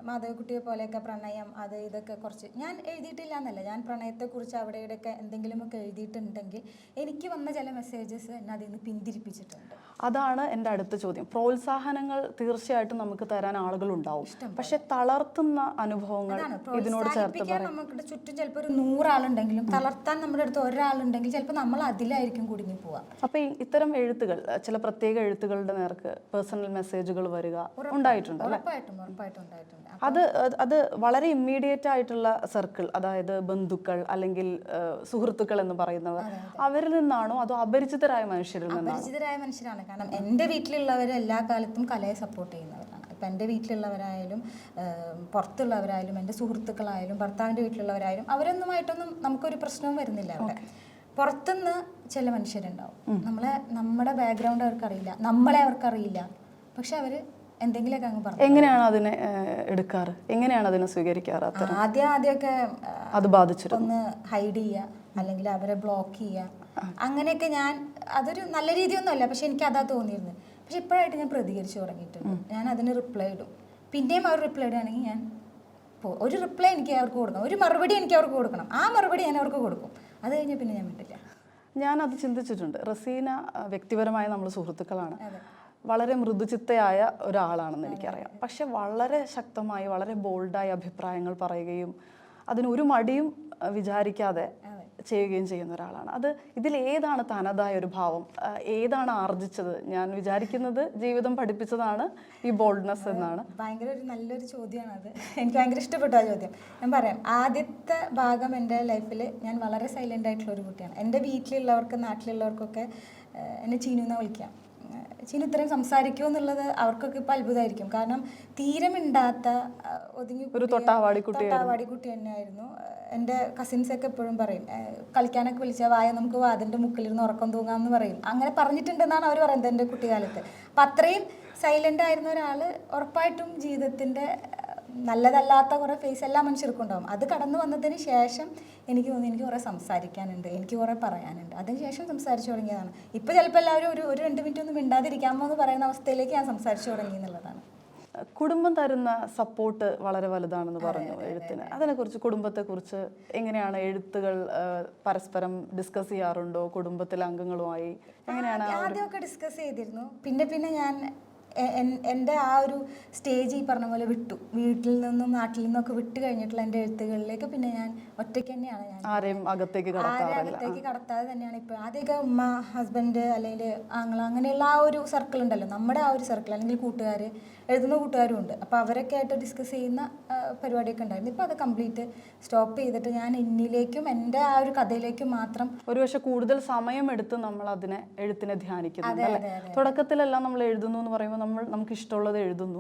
മാധവിക്കുട്ടിയെ പോലെയൊക്കെ പ്രണയം അത് ഇതൊക്കെ കുറച്ച് ഞാൻ എഴുതിയിട്ടില്ല എന്നല്ല, ഞാൻ പ്രണയത്തെക്കുറിച്ച് അവിടെ ഇവിടെയൊക്കെ എന്തെങ്കിലുമൊക്കെ എഴുതിയിട്ടുണ്ടെങ്കിൽ എനിക്ക് വന്ന ചില മെസ്സേജസ് എന്നെ അതിൽ നിന്ന് പിന്തിരിപ്പിച്ചിട്ടുണ്ട്. അതാണ് എൻ്റെ അടുത്ത ചോദ്യം. പ്രോത്സാഹനങ്ങൾ തീർച്ചയായിട്ടും നമുക്ക് തരാൻ ആളുകളുണ്ടാവും, പക്ഷെ തളർത്തുന്ന അനുഭവങ്ങൾ ഇതിനോട് ചേർത്ത് പറയാം. നമുക്ക് ചുറ്റും ചിലപ്പോൾ ഒരു 100 ആളുണ്ടെങ്കിലും തളർത്താൻ നമ്മുടെ അടുത്ത് ഒരാളുണ്ടെങ്കിൽ ചിലപ്പോൾ നമ്മൾ അതിലായിരിക്കും കുടുങ്ങി പോവുക. അപ്പോൾ ഇത്തരം എഴുത്തുകൾ, ചില പ്രത്യേക എഴുത്തുകളുടെ നേർക്ക് പേഴ്സണൽ മെസ്സേജുകൾ വരിക ഉണ്ടായിട്ടുണ്ട് അല്ലേ? അത് വളരെ ഇമ്മീഡിയറ്റ് ആയിട്ടുള്ള സർക്കിൾ, അതായത് ബന്ധുക്കൾ അല്ലെങ്കിൽ സുഹൃത്തുക്കൾ എന്ന് പറയുന്നവർ, അവരിൽ നിന്നാണോ അതോ അപരിചിതരായ മനുഷ്യരിൽ നിന്നാണോ? അപരിചിതരായ മനുഷ്യരാണ്. കാരണം എൻ്റെ വീട്ടിലുള്ളവർ എല്ലാ കാലത്തും കലയെ സപ്പോർട്ട് ചെയ്യുന്നവരാണ്. ഇപ്പം എൻ്റെ വീട്ടിലുള്ളവരായാലും പുറത്തുള്ളവരായാലും എൻ്റെ സുഹൃത്തുക്കളായാലും ഭർത്താവിൻ്റെ വീട്ടിലുള്ളവരായാലും അവരൊന്നുമായിട്ടൊന്നും നമുക്കൊരു പ്രശ്നവും വരുന്നില്ല. അവിടെ പുറത്തുനിന്ന് ചില മനുഷ്യരുണ്ടാവും, നമ്മുടെ ബാക്ക്ഗ്രൗണ്ട് അവർക്കറിയില്ല, നമ്മളെ അവർക്കറിയില്ല, പക്ഷെ അവർ എന്തെങ്കിലുമൊക്കെ അങ്ങ് പറഞ്ഞു. എങ്ങനെയാണ് അതിനെ എടുക്കാറ്, എങ്ങനെയാണ് അതിനെ സ്വീകരിക്കാറ്? ആദ്യമൊക്കെ അത് ബാധിച്ചിട്ട് ഒന്ന് ഹൈഡ് ചെയ്യുക, അല്ലെങ്കിൽ അവരെ ബ്ലോക്ക് ചെയ്യുക, അങ്ങനെയൊക്കെ. അതൊരു നല്ല രീതിയൊന്നുമല്ല, പക്ഷെ എനിക്ക് അതാ തോന്നിയിരുന്നത്. പക്ഷെ ഇപ്പോഴായിട്ട് ഞാൻ പ്രതികരിച്ചു തുടങ്ങിയിട്ടുണ്ട്. ഞാൻ അതിന് റിപ്ലൈ ഇടും. പിന്നെയും അവർ റിപ്ലൈ ഇടുകയാണെങ്കിൽ ഞാൻ ഒരു റിപ്ലൈ എനിക്ക് അവർക്ക് കൊടുക്കണം, ഒരു മറുപടി എനിക്ക് അവർക്ക് കൊടുക്കണം. ആ മറുപടി ഞാൻ അവർക്ക് കൊടുക്കും. അത് കഴിഞ്ഞാൽ പിന്നെ ഞാൻ വിട്ടില്ല. ഞാനത് ചിന്തിച്ചിട്ടുണ്ട്. റസീന വ്യക്തിപരമായ നമ്മൾ സുഹൃത്തുക്കളാണ്, വളരെ മൃദുചിത്തയായ ഒരാളാണെന്ന് എനിക്കറിയാം. പക്ഷെ വളരെ ശക്തമായി, വളരെ ബോൾഡായ അഭിപ്രായങ്ങൾ പറയുകയും അതിനൊരു മടിയും വിചാരിക്കാതെ ചെയ്യുകയും ചെയ്യുന്ന ഒരാളാണ്. ഇതിലേതാണ് തനതായ ഒരു ഭാവം, ഏതാണ് ആർജിച്ചത്? ഞാൻ വിചാരിക്കുന്നത് ജീവിതം പഠിപ്പിച്ചതാണ് ഈ ബോൾഡ്നെസ് എന്നാണ്. ഭയങ്കര ഒരു നല്ലൊരു ചോദ്യമാണ് അത്. എനിക്ക് ഭയങ്കര ഇഷ്ടപ്പെട്ടു ആ ചോദ്യം. ഞാൻ പറയാം, ആദ്യത്തെ ഭാഗം എൻ്റെ ലൈഫിൽ ഞാൻ വളരെ സൈലൻ്റ് ആയിട്ടുള്ള ഒരു കുട്ടിയാണ്. എൻ്റെ വീട്ടിലുള്ളവർക്ക് നാട്ടിലുള്ളവർക്കൊക്കെ എന്നെ ചീനു എന്നാണ് വിളിക്കാം. ചീനു ഇത്രയും സംസാരിക്കുമോ എന്നുള്ളത് അവർക്കൊക്കെ ഇപ്പോൾ അത്ഭുതമായിരിക്കും. കാരണം തീരെ മിണ്ടാത്ത ഒതുങ്ങി ഒരു തൊട്ടാവാടി കുട്ടി തന്നെയായിരുന്നു. എൻ്റെ കസിൻസൊക്കെ എപ്പോഴും പറയും, കളിക്കാനൊക്കെ വിളിച്ചാൽ വായ നമുക്ക് വാതിൻ്റെ മുക്കിലിരുന്ന് ഉറക്കം തൂങ്ങാമെന്ന് പറയും. അങ്ങനെ പറഞ്ഞിട്ടുണ്ടെന്നാണ് അവർ പറയുന്നത് എൻ്റെ കുട്ടിക്കാലത്ത്. അപ്പം അത്രയും സൈലൻ്റ് ആയിരുന്ന ഒരാൾ ഉറപ്പായിട്ടും ജീവിതത്തിൻ്റെ നല്ലതല്ലാത്ത കുറേ ഫേസ് എല്ലാ മനുഷ്യർക്കും ഉണ്ടാവും. അത് കടന്നു വന്നതിന് ശേഷം എനിക്ക് തോന്നി എനിക്ക് കുറേ സംസാരിക്കാനുണ്ട്, എനിക്ക് കുറേ പറയാനുണ്ട്. അതിന് ശേഷം സംസാരിച്ചു തുടങ്ങിയതാണ്. ഇപ്പോൾ ചിലപ്പോൾ എല്ലാവരും ഒരു 2 മിനിറ്റ് ഒന്നും മിണ്ടാതിരിക്കാമോ എന്ന് പറയുന്ന അവസ്ഥയിലേക്ക് ഞാൻ സംസാരിച്ചു തുടങ്ങി എന്നുള്ളതാണ്. കുടുംബം തരുന്ന സപ്പോർട്ട് വളരെ വലുതാണെന്ന് പറഞ്ഞു എഴുത്തിന്. അതിനെക്കുറിച്ച്, കുടുംബത്തെക്കുറിച്ച് എങ്ങനെയാണ് എഴുത്തുകൾ പരസ്പരം ഡിസ്കസ് ചെയ്യാറുണ്ടോ കുടുംബത്തിലെ അംഗങ്ങളുമായി? എങ്ങനെയാണ്? ആദ്യമൊക്കെ ഡിസ്കസ് ചെയ്തിരുന്നു. പിന്നെ ഞാൻ എൻ്റെ ആ ഒരു സ്റ്റേജ് ഈ പറഞ്ഞ പോലെ വിട്ടു. വീട്ടിൽ നിന്നും നാട്ടിൽ നിന്നൊക്കെ വിട്ട് കഴിഞ്ഞിട്ടുള്ള എൻ്റെ എഴുത്തുകളിലേക്ക് പിന്നെ ഞാൻ ഒറ്റയ്ക്ക് തന്നെയാണ്. ഞാൻ ആരെയും അകത്തേക്ക് കടത്താതെ തന്നെയാണ് ഇപ്പോൾ. ആദ്യമൊക്കെ ഉമ്മ, ഹസ്ബൻഡ് അല്ലെങ്കിൽ ആങ്ങള അങ്ങനെയുള്ള ആ ഒരു സർക്കിൾ ഉണ്ടല്ലോ, നമ്മുടെ ആ ഒരു സർക്കിൾ, അല്ലെങ്കിൽ കൂട്ടുകാർ, എഴുതുന്ന കൂട്ടുകാരും ഉണ്ട്. അപ്പോൾ അവരൊക്കെ ആയിട്ട് ഡിസ്കസ് ചെയ്യുന്ന പരിപാടിയൊക്കെ ഉണ്ടായിരുന്നു. ഇപ്പോൾ അത് കംപ്ലീറ്റ് സ്റ്റോപ്പ് ചെയ്തിട്ട് ഞാൻ എന്നിലേക്കും എൻ്റെ ആ ഒരു കഥയിലേക്കും മാത്രം. ഒരു പക്ഷെ കൂടുതൽ സമയമെടുത്ത് നമ്മൾ അതിനെ എഴുത്തിനെ ധ്യാനിക്കുന്നു. തുടക്കത്തിലെല്ലാം നമ്മൾ എഴുതുന്നു എന്ന് പറയുമ്പോൾ നമുക്ക് ഇഷ്ടമുള്ളത് എഴുതുന്നു.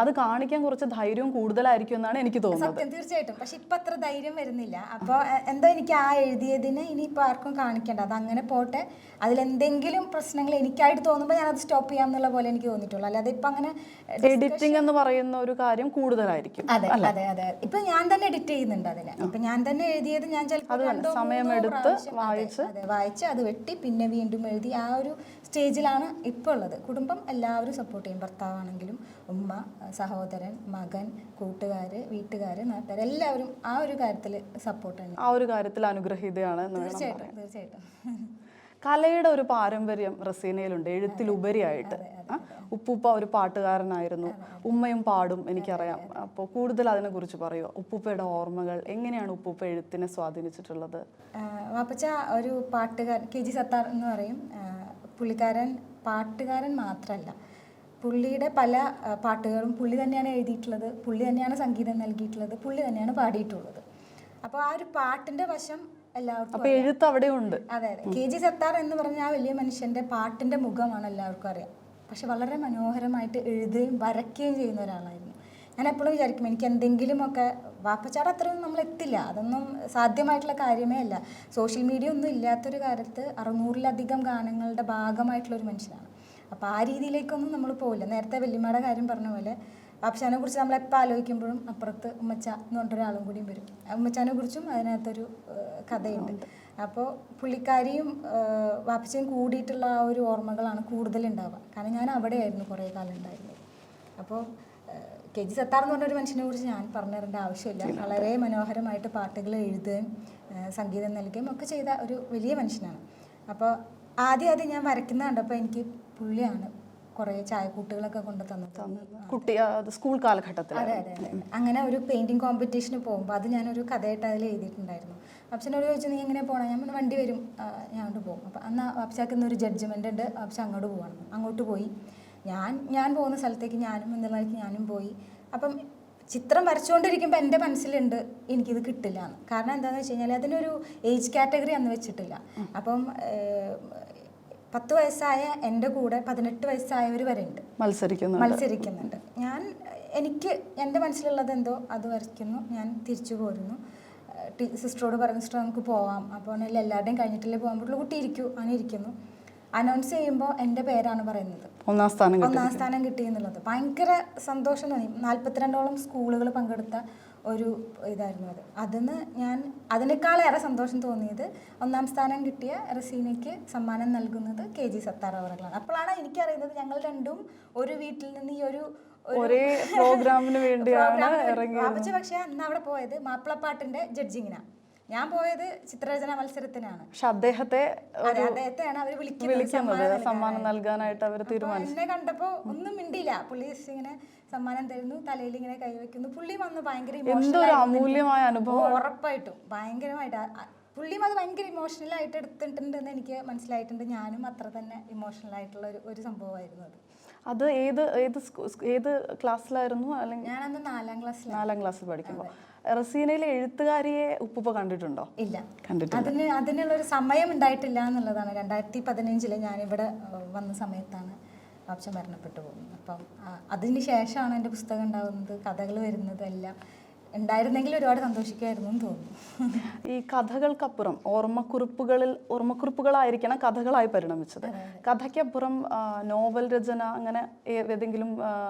അത് കാണിക്കാൻ കുറച്ച് ധൈര്യവും കൂടുതലായിരിക്കും എന്നാണ് എനിക്ക് തോന്നുന്നത്. തീർച്ചയായിട്ടും. പക്ഷെ ഇപ്പം അത്ര ധൈര്യം വരുന്നില്ല. അപ്പോൾ എന്തോ എനിക്ക് ആ എഴുതിയതിന് ഇനിയിപ്പോൾ ആർക്കും കാണിക്കേണ്ട, അത് അങ്ങനെ പോട്ടെ. അതിലെന്തെങ്കിലും പ്രശ്നങ്ങൾ എനിക്കായിട്ട് തോന്നുമ്പോൾ ഞാനത് സ്റ്റോപ്പ് ചെയ്യാം എന്നുള്ള പോലെ എനിക്ക് തോന്നിയിട്ടുള്ളൂ. അല്ലാതെ ഇപ്പം അങ്ങനെ എഡിറ്റിംഗ് എന്ന് പറയുന്ന ഒരു കാര്യം കൂടുതലായിരിക്കും. അതെ അതെ അതെ. ഇപ്പൊ ഞാൻ തന്നെ എഡിറ്റ് ചെയ്യുന്നുണ്ട് അതിനെ. ഇപ്പൊ ഞാൻ തന്നെ എഴുതിയത് ഞാൻ ചിലപ്പോൾ സമയമെടുത്ത് വായിച്ച് അത് വെട്ടി പിന്നെ വീണ്ടും എഴുതി ആ ഒരു സ്റ്റേജിലാണ് ഇപ്പോൾ ഉള്ളത്. കുടുംബം എല്ലാവരും സപ്പോർട്ട് ചെയ്യും. ഭർത്താവാണെങ്കിലും ഉമ്മ, സഹോദരൻ, മകൻ, കൂട്ടുകാര്, വീട്ടുകാര്, നാട്ടുകാർ എല്ലാവരും ആ ഒരു കാര്യത്തിൽ സപ്പോർട്ട് ആണ്. ആ ഒരു കാര്യത്തിൽ അനുഗ്രഹീതയാണ്. തീർച്ചയായിട്ടും തീർച്ചയായിട്ടും. കലയുടെ ഒരു പാരമ്പര്യം റസീനയിലുണ്ട്, എഴുത്തിലുപരിയായിട്ട്. ഉപ്പൂപ്പ ഒരു പാട്ടുകാരനായിരുന്നു, ഉമ്മയും പാടും, എനിക്കറിയാം. അപ്പോൾ കൂടുതൽ അതിനെക്കുറിച്ച് പറയുമോ? ഉപ്പൂപ്പയുടെ ഓർമ്മകൾ എങ്ങനെയാണ് ഉപ്പൂപ്പ എഴുത്തിനെ സ്വാധീനിച്ചിട്ടുള്ളത്? വാപ്പച്ച ഒരു പാട്ടുകാരൻ, KG സത്താർ എന്ന് പറയും. പുള്ളിക്കാരൻ പാട്ടുകാരൻ മാത്രമല്ല, പുള്ളിയുടെ പല പാട്ടുകളും പുള്ളി തന്നെയാണ് എഴുതിയിട്ടുള്ളത്, പുള്ളി തന്നെയാണ് സംഗീതം നൽകിയിട്ടുള്ളത്, പുള്ളി തന്നെയാണ് പാടിയിട്ടുള്ളത്. അപ്പോൾ ആ ഒരു പാട്ടിൻ്റെ വശം എല്ലാവർക്കും എഴുത്ത് അവിടെയുണ്ട്. അതെ അതെ. KG സത്താർ എന്ന് പറഞ്ഞ ആ വലിയ മനുഷ്യൻ്റെ പാട്ടിൻ്റെ മുഖമാണ് എല്ലാവർക്കും അറിയാം. പക്ഷെ വളരെ മനോഹരമായിട്ട് എഴുതുകയും വരയ്ക്കുകയും ചെയ്യുന്ന ഒരാളായിരുന്നു. ഞാൻ എപ്പോഴും വിചാരിക്കും എനിക്ക് എന്തെങ്കിലുമൊക്കെ, വാപ്പച്ചാട് അത്രയൊന്നും നമ്മൾ എത്തില്ല, അതൊന്നും സാധ്യമായിട്ടുള്ള കാര്യമേ അല്ല. സോഷ്യൽ മീഡിയ ഒന്നും ഇല്ലാത്തൊരു കാലത്ത് 600-ലധികം ഗാനങ്ങളുടെ ഭാഗമായിട്ടുള്ളൊരു മനുഷ്യനാണ്. അപ്പോൾ ആ രീതിയിലേക്കൊന്നും നമ്മൾ പോവില്ല. നേരത്തെ വല്യമ്മയുടെ കാര്യം പറഞ്ഞ പോലെ വാപ്പച്ചാനെ കുറിച്ച് നമ്മളെപ്പോൾ ആലോചിക്കുമ്പോഴും അപ്പുറത്ത് ഉമ്മച്ച എന്ന് പറഞ്ഞൊരാളും കൂടിയും വരും. ഉമ്മച്ചാനെ കുറിച്ചും അതിനകത്തൊരു കഥയുണ്ട്. അപ്പോൾ പുള്ളിക്കാരിയും വാപ്പച്ചയും കൂടിയിട്ടുള്ള ആ ഒരു ഓർമ്മകളാണ് കൂടുതലുണ്ടാവുക. കാരണം ഞാൻ അവിടെയായിരുന്നു കുറേ കാലം ഉണ്ടായിരുന്നത്. അപ്പോൾ KG സത്താർ എന്ന് പറഞ്ഞൊരു മനുഷ്യനെ കുറിച്ച് ഞാൻ പറഞ്ഞു തരേണ്ട ആവശ്യമില്ല. വളരെ മനോഹരമായിട്ട് പാട്ടുകൾ എഴുതുകയും സംഗീതം നൽകുകയും ഒക്കെ ചെയ്ത ഒരു വലിയ മനുഷ്യനാണ്. അപ്പോൾ ആദ്യം ഞാൻ വരയ്ക്കുന്ന കണ്ടപ്പോൾ എനിക്ക് പുള്ളിയാണ് കുറേ ചായക്കൂട്ടുകളൊക്കെ കൊണ്ട് തന്നത് സ്കൂൾ കാലഘട്ടത്തിൽ. അതെ അതെ അതെ. അങ്ങനെ ഒരു പെയിൻറ്റിങ് കോമ്പറ്റീഷന് പോകുമ്പോൾ അത് ഞാനൊരു കഥയായിട്ട് അതിൽ എഴുതിയിട്ടുണ്ടായിരുന്നു. അപ്പച്ചനോട് ചോദിച്ചു നീ എങ്ങനെ പോകണം? ഞാൻ വണ്ടി വരും, ഞാൻ അങ്ങോട്ട് പോകും. അപ്പോൾ അന്ന് അപ്പച്ചാക്ക് ഇന്നൊരു ജഡ്ജ്മെൻ്റ് ഉണ്ട്, അപ്പച്ച അങ്ങോട്ട് പോകണം. അങ്ങോട്ട് പോയി ഞാൻ പോകുന്ന സ്ഥലത്തേക്ക് ഞാനും എന്നുള്ളതിലേക്ക് ഞാനും പോയി. അപ്പം ചിത്രം വരച്ചുകൊണ്ടിരിക്കുമ്പോൾ എൻ്റെ മനസ്സിലുണ്ട് എനിക്കിത് കിട്ടില്ല എന്ന്. കാരണം എന്താണെന്ന് വെച്ച് കഴിഞ്ഞാൽ അതിനൊരു ഏജ് കാറ്റഗറി അന്ന് വെച്ചിട്ടില്ല. അപ്പം 10 വയസ്സായ എൻ്റെ കൂടെ 18 വയസ്സായവർ വരെ ഉണ്ട്, മത്സരിക്കുന്നുണ്ട്. എനിക്ക് എൻ്റെ മനസ്സിലുള്ളത് എന്തോ അത് വരയ്ക്കുന്നു, ഞാൻ തിരിച്ചു പോരുന്നു. സിസ്റ്ററോട് പറഞ്ഞു സിസ്റ്റർ നമുക്ക് പോവാം. അപ്പോൾ എല്ലാവരുടെയും കഴിഞ്ഞിട്ടല്ലേ പോകാൻ പറ്റുള്ളൂ, കുട്ടി ഇരിക്കൂ. അങ്ങനെ ഇരിക്കുന്നു. അനൗൺസ് ചെയ്യുമ്പോൾ എൻ്റെ പേരാണ് പറയുന്നത്, ഒന്നാം സ്ഥാനം കിട്ടി എന്നുള്ളത്. ഭയങ്കര സന്തോഷം തോന്നി. 42ഓളം സ്കൂളുകൾ പങ്കെടുത്ത ഒരു ഇതായിരുന്നു അത്. അതിനേക്കാളേറെ സന്തോഷം തോന്നിയത് ഒന്നാം സ്ഥാനം കിട്ടിയ റസീനയ്ക്ക് സമ്മാനം നൽകുന്നത് KG സത്താർ അവറുകളാണ്. അപ്പോഴാണ് എനിക്കറിയുന്നത് ഞങ്ങൾ രണ്ടും ഒരു വീട്ടിൽ നിന്ന് ഈ ഒരേ പ്രോഗ്രാമിന് വേണ്ടിയാണ് ഇറങ്ങിയത്. പക്ഷേ അന്ന് അവിടെ പോയത് മാപ്പിളപ്പാട്ടിന്റെ ജഡ്ജിങ്ങിനാണ്, ഞാൻ പോയത് ചിത്രരചന മത്സരത്തിനാണ്. പക്ഷെ അദ്ദേഹത്തെയാണ് അവർ വിളിക്കുന്നത് സമ്മാനം നൽകാനായിട്ട് അവർ തീരുമാനിച്ചു. എന്നെ കണ്ടപ്പോൾ ഒന്നും മിണ്ടിയില്ല. പുള്ളി ഇങ്ങനെ സമ്മാനം തരുന്നു, തലയിൽ ഇങ്ങനെ കൈവയ്ക്കുന്നു. പുള്ളി വന്ന് ഭയങ്കര അമൂല്യമായ അനുഭവം. ഉറപ്പായിട്ടും ഭയങ്കരമായിട്ട് പുള്ളിയും അത് ഭയങ്കര ഇമോഷണലായിട്ട് എടുത്തിട്ടുണ്ടെന്ന് എനിക്ക് മനസ്സിലായിട്ടുണ്ട്. ഞാനും അത്ര തന്നെ ഇമോഷണലായിട്ടുള്ള ഒരു സംഭവമായിരുന്നു അത്. ഏത് ക്ലാസ്സിലായിരുന്നു? അല്ലെങ്കിൽ ഞാനന്ന് 4ാം ക്ലാസ്സിൽ പഠിക്കുമ്പോൾ. റസീനയിലെ എഴുത്തുകാരിയെ ഉപ്പൂപ്പ കണ്ടിട്ടുണ്ടോ? ഇല്ല, അതിനുള്ളൊരു സമയം ഉണ്ടായിട്ടില്ല എന്നുള്ളതാണ്. 2015 ഞാനിവിടെ വന്ന സമയത്താണ് വാപ്പച്ച മരണപ്പെട്ടു പോകുന്നത്. അപ്പം അതിന് ശേഷമാണ് എൻ്റെ പുസ്തകം ഉണ്ടാകുന്നത്, കഥകൾ വരുന്നത് എല്ലാം. ഉണ്ടായിരുന്നെങ്കിൽ ഒരുപാട് സന്തോഷിക്കുമായിരുന്നു എന്ന് തോന്നുന്നു. ഈ കഥകൾക്കപ്പുറം ഓർമ്മക്കുറിപ്പുകളായിരിക്കണം കഥകളായി പരിണമിച്ചത്. കഥയ്ക്കപ്പുറം നോവൽ രചന അങ്ങനെ ഏതെങ്കിലും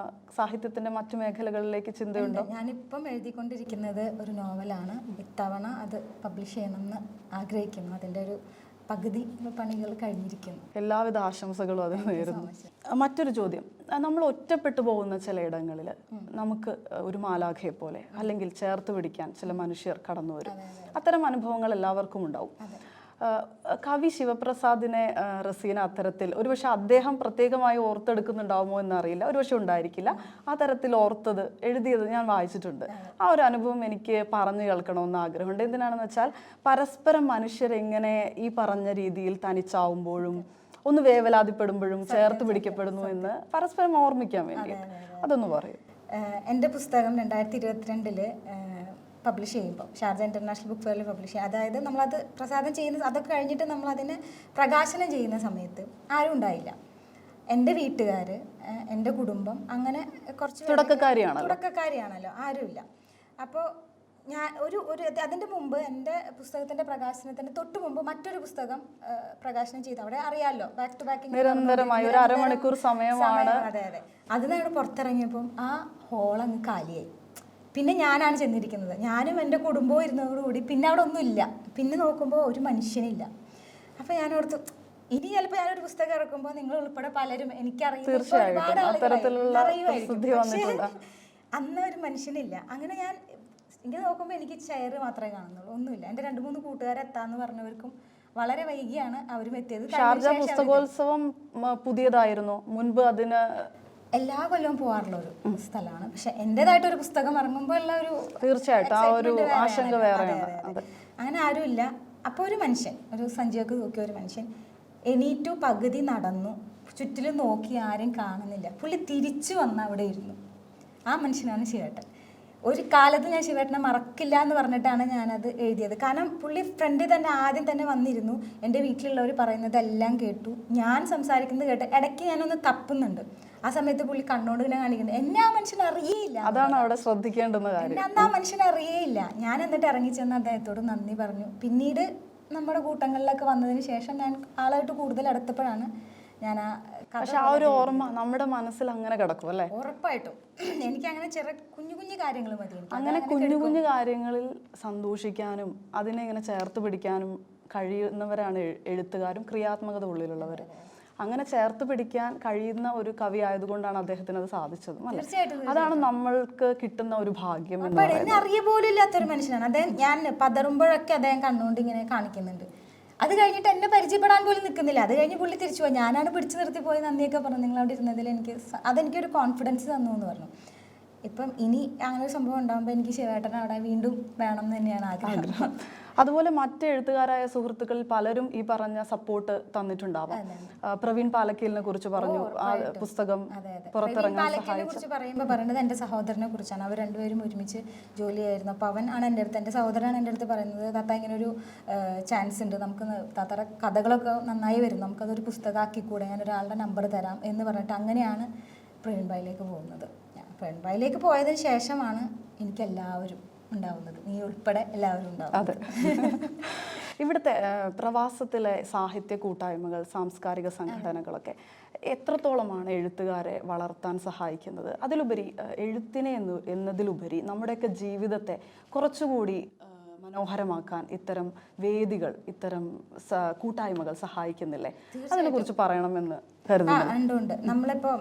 സാഹിത്യത്തിന്റെ മറ്റു മേഖലകളിലേക്ക് ചിന്തയുണ്ടോ? ഞാനിപ്പം എഴുതിക്കൊണ്ടിരിക്കുന്നത് ഒരു നോവലാണ്. ഇത്തവണ അത് പബ്ലിഷ് ചെയ്യണമെന്ന് ആഗ്രഹിക്കുന്നു. അതിൻ്റെ ഒരു പകുതി പണികൾ കഴിഞ്ഞിരിക്കുന്നു. എല്ലാവിധ ആശംസകളും അതിന് നേരുന്നു. മറ്റൊരു ചോദ്യം, നമ്മൾ ഒറ്റപ്പെട്ടു പോകുന്ന ചിലയിടങ്ങളിൽ നമുക്ക് ഒരു മാലാഖയെ പോലെ അല്ലെങ്കിൽ ചേർത്ത് പിടിക്കാൻ ചില മനുഷ്യർ കടന്നു വരും. അത്തരം അനുഭവങ്ങൾ എല്ലാവർക്കും ഉണ്ടാവും. കവി ശിവപ്രസാദിനെ റസീന അത്തരത്തിൽ ഒരുപക്ഷെ അദ്ദേഹം പ്രത്യേകമായി ഓർത്തെടുക്കുന്നുണ്ടാവുമോ എന്നറിയില്ല, ഒരുപക്ഷെ ഉണ്ടായിരിക്കില്ല. ആ തരത്തിൽ ഓർത്തത് എഴുതിയത് ഞാൻ വായിച്ചിട്ടുണ്ട്. ആ ഒരു അനുഭവം എനിക്ക് പറഞ്ഞു കേൾക്കണമെന്ന് ആഗ്രഹമുണ്ട്. എന്തിനാണെന്ന് വെച്ചാൽ പരസ്പരം മനുഷ്യരെങ്ങനെ ഈ പറഞ്ഞ രീതിയിൽ തനിച്ചാവുമ്പോഴും ഒന്ന് വേവലാതിപ്പെടുമ്പോഴും ചേർത്ത് പിടിക്കപ്പെടുന്നു എന്ന് പരസ്പരം ഓർമ്മിക്കാൻ വേണ്ടിയിട്ട് അതൊന്ന് പറയും. എൻ്റെ പുസ്തകം 2022 പബ്ലിഷ് ചെയ്യുമ്പോൾ ഷാർജ ഇൻ്റർനാഷണൽ ബുക്ക് ഫെയറിൽ പബ്ലിഷ് ചെയ്യും. അതായത് നമ്മളത് പ്രസാദം ചെയ്യുന്ന അതൊക്കെ കഴിഞ്ഞിട്ട് നമ്മളതിന് പ്രകാശനം ചെയ്യുന്ന സമയത്ത് ആരും ഉണ്ടായില്ല. എൻ്റെ വീട്ടുകാർ, എൻ്റെ കുടുംബം, അങ്ങനെ കുറച്ച് തുടക്കക്കാരിയാണല്ലോ, ആരുമില്ല. അപ്പോൾ ഞാൻ ഒരു അതിൻ്റെ മുമ്പ് എൻ്റെ പുസ്തകത്തിൻ്റെ പ്രകാശനത്തിന് തൊട്ട് മുമ്പ് മറ്റൊരു പുസ്തകം പ്രകാശനം ചെയ്തു. അവിടെ അറിയാമല്ലോ, ബാക്ക് ടു ബാക്ക് നിരന്തരമായി ഒരു അരമണിക്കൂർ സമയമാണ്. അതെ. അതിനവിടെ പുറത്തിറങ്ങിയപ്പം ആ ഹോളങ്ങ് കാലിയായി. പിന്നെ ഞാനാണ് ചെന്നിരിക്കുന്നത്, ഞാനും എൻ്റെ കുടുംബവും ഇരുന്നതോടുകൂടി പിന്നെ അവിടെ ഒന്നുമില്ല. പിന്നെ നോക്കുമ്പോൾ ഒരു മനുഷ്യനില്ല. അപ്പോൾ ഞാനോർത്തു, ഇനി ചിലപ്പോൾ ഞാനൊരു പുസ്തകം ഇറക്കുമ്പോൾ നിങ്ങൾ ഉൾപ്പെടെ പലരും എനിക്കറിയുന്ന ഒരുപാട് ആളുകളായിരിക്കും, പക്ഷേ അന്ന് ഒരു മനുഷ്യനില്ല. അങ്ങനെ ഞാൻ ഇങ്ങനെ നോക്കുമ്പോൾ എനിക്ക് ചെയർ മാത്രമേ കാണുന്നുള്ളൂ, ഒന്നുമില്ല. എൻ്റെ 2-3 കൂട്ടുകാരെത്താന്ന് പറഞ്ഞവർക്കും വളരെ വൈകിയാണ് അവരും എത്തിയത്. ഷാർജ പുസ്തകോത്സവം പുതിയതായിരുന്നു, മുൻപ് അതിന് എല്ലാ കൊല്ലവും പോകാറുള്ള ഒരു സ്ഥലമാണ്. പക്ഷെ എൻ്റെതായിട്ടൊരു പുസ്തകം ഇറങ്ങുമ്പോൾ ഉള്ള ഒരു തീർച്ചയായിട്ടും ആ ഒരു ആശങ്ക വേറെയാണ്. അങ്ങനെ ആരുമില്ല. അപ്പോൾ ഒരു മനുഷ്യൻ, ഒരു സഞ്ചിയൊക്കെ തൂക്കിയ ഒരു മനുഷ്യൻ എണീറ്റു, പകുതി നടന്നു, ചുറ്റിലും നോക്കി ആരും കാണുന്നില്ല. പുള്ളി തിരിച്ചു വന്ന് അവിടെ ഇരുന്നു. ആ മനുഷ്യനാണ് ശിവേട്ടൻ. ഒരു കാലത്ത് ഞാൻ ശിവേട്ടനെ മറക്കില്ല എന്ന് പറഞ്ഞിട്ടാണ് ഞാനത് എഴുതിയത്. കാരണം പുള്ളി ഫ്രണ്ടിൽ തന്നെ ആദ്യം തന്നെ വന്നിരുന്നു, എൻ്റെ വീട്ടിലുള്ളവർ പറയുന്നതെല്ലാം കേട്ടു, ഞാൻ സംസാരിക്കുന്നത് കേട്ട് ഇടയ്ക്ക് ഞാനൊന്ന് തപ്പുന്നുണ്ട്. ആ സമയത്ത് പുള്ളി കണ്ണോട് ഇങ്ങനെ കാണിക്കുന്നത്, എന്നെ ആ മനുഷ്യനെ അറിയേയില്ല. അതാണ് അവിടെ ശ്രദ്ധിക്കേണ്ടുന്ന കാര്യം. അന്ന് ആ മനുഷ്യനെ അറിയേയില്ല. ഞാൻ എന്നിട്ട് ഇറങ്ങി ചെന്ന് അദ്ദേഹത്തോട് നന്ദി പറഞ്ഞു. പിന്നീട് നമ്മുടെ കൂട്ടങ്ങളിലൊക്കെ വന്നതിന് ശേഷം ഞാൻ ആളായിട്ട് കൂടുതൽ അടുത്തപ്പോഴാണ് ഞാൻ ആ പക്ഷെ ആ ഒരു ഓർമ്മ നമ്മുടെ മനസ്സിൽ അങ്ങനെ കിടക്കും അല്ലേ? ഉറപ്പായിട്ടും. എനിക്ക് അങ്ങനെ കുഞ്ഞു കുഞ്ഞു കാര്യങ്ങൾ മതി. അങ്ങനെ കുഞ്ഞു കുഞ്ഞു കാര്യങ്ങളിൽ സന്തോഷിക്കാനും അതിനെ ഇങ്ങനെ ചേർത്ത് പിടിക്കാനും കഴിയുന്നവരാണ് എഴുത്തുകാരും ക്രിയാത്മകത ഉള്ളിലുള്ളവർ. അങ്ങനെ ചേർത്ത് പിടിക്കാൻ കഴിയുന്ന ഒരു കവി ആയതുകൊണ്ടാണ് അദ്ദേഹത്തിന് അത് സാധിച്ചത്. അതാണ് നമ്മൾക്ക് കിട്ടുന്ന ഒരു ഭാഗ്യം. എന്നെ അറിയ പോലും ഇല്ലാത്തൊരു മനുഷ്യനാണ് അദ്ദേഹം. ഞാൻ പതറുമ്പോഴൊക്കെ അദ്ദേഹം കണ്ണുകൊണ്ട് ഇങ്ങനെ കാണിക്കുന്നുണ്ട്. അത് കഴിഞ്ഞിട്ട് എന്നെ പരിചയപ്പെടാൻ പോലും നിൽക്കുന്നില്ല. അത് കഴിഞ്ഞ് പുള്ളി തിരിച്ചു പോയി. ഞാനാണ് പിടിച്ചു നിർത്തി പോയി നന്ദിയൊക്കെ പറഞ്ഞു. നിങ്ങൾ അവിടെ ഇരുന്നതിൽ അതെനിക്കൊരു കോൺഫിഡൻസ് തന്നു എന്ന് പറഞ്ഞു. ഇപ്പം ഇനി അങ്ങനെ ഒരു സംഭവം ഉണ്ടാകുമ്പോൾ എനിക്ക് ശിവേട്ടനെ അവിടെ വീണ്ടും വേണം എന്ന് തന്നെയാണ് ആഗ്രഹം. അതുപോലെ മറ്റ് എഴുത്തുകാരായ സുഹൃത്തുക്കളിൽ പലരും ഈ പറഞ്ഞ സപ്പോർട്ട് തന്നിട്ടുണ്ടാവാം. പ്രവീൺ പാലക്കലിനെ കുറിച്ച് പറഞ്ഞു, ആ പുസ്തകം പുറത്തിറങ്ങാൻ കുറിച്ച് പറയുമ്പോൾ പറയുന്നത് എൻ്റെ സഹോദരനെ കുറിച്ചാണ്. അവർ രണ്ടുപേരും ഒരുമിച്ച് ജോലിയായിരുന്നു. അപ്പോൾ അവൻ ആണ് എൻ്റെ അടുത്ത്, എൻ്റെ സഹോദരനാണ് എൻ്റെ അടുത്ത് പറയുന്നത്, താത്ത ഇങ്ങനെ ഒരു ചാൻസ് ഉണ്ട്, നമുക്ക് താത്തയുടെ കഥകളൊക്കെ നന്നായി വരും, നമുക്കതൊരു പുസ്തകമാക്കിക്കൂടെ, ഞാൻ ഒരാളുടെ നമ്പർ തരാം എന്ന് പറഞ്ഞിട്ട് അങ്ങനെയാണ് പ്രവീൺ ഭായിലേക്ക് പോകുന്നത്. പ്രവീൺ ഭായിലേക്ക് പോയതിന് ശേഷമാണ് എനിക്ക് എല്ലാവരും ഉണ്ടാവുന്നത്, നീ ഉൾപ്പെടെ എല്ലാവരും ഉണ്ടാവും. അതെ. ഇവിടുത്തെ പ്രവാസത്തിലെ സാഹിത്യ കൂട്ടായ്മകൾ, സാംസ്കാരിക സംഘടനകളൊക്കെ എത്രത്തോളമാണ് എഴുത്തുകാരെ വളർത്താൻ സഹായിക്കുന്നത്? അതിലുപരി എഴുത്തിനെ എന്നതിലുപരി നമ്മുടെയൊക്കെ ജീവിതത്തെ കുറച്ചുകൂടി മനോഹരമാക്കാൻ ഇത്തരം വേദികൾ, ഇത്തരം കൂട്ടായ്മകൾ സഹായിക്കുന്നില്ലേ? അതിനെ കുറിച്ച് പറയണമെന്ന് കരുതുന്നു. ഉണ്ട്. നമ്മളിപ്പോൾ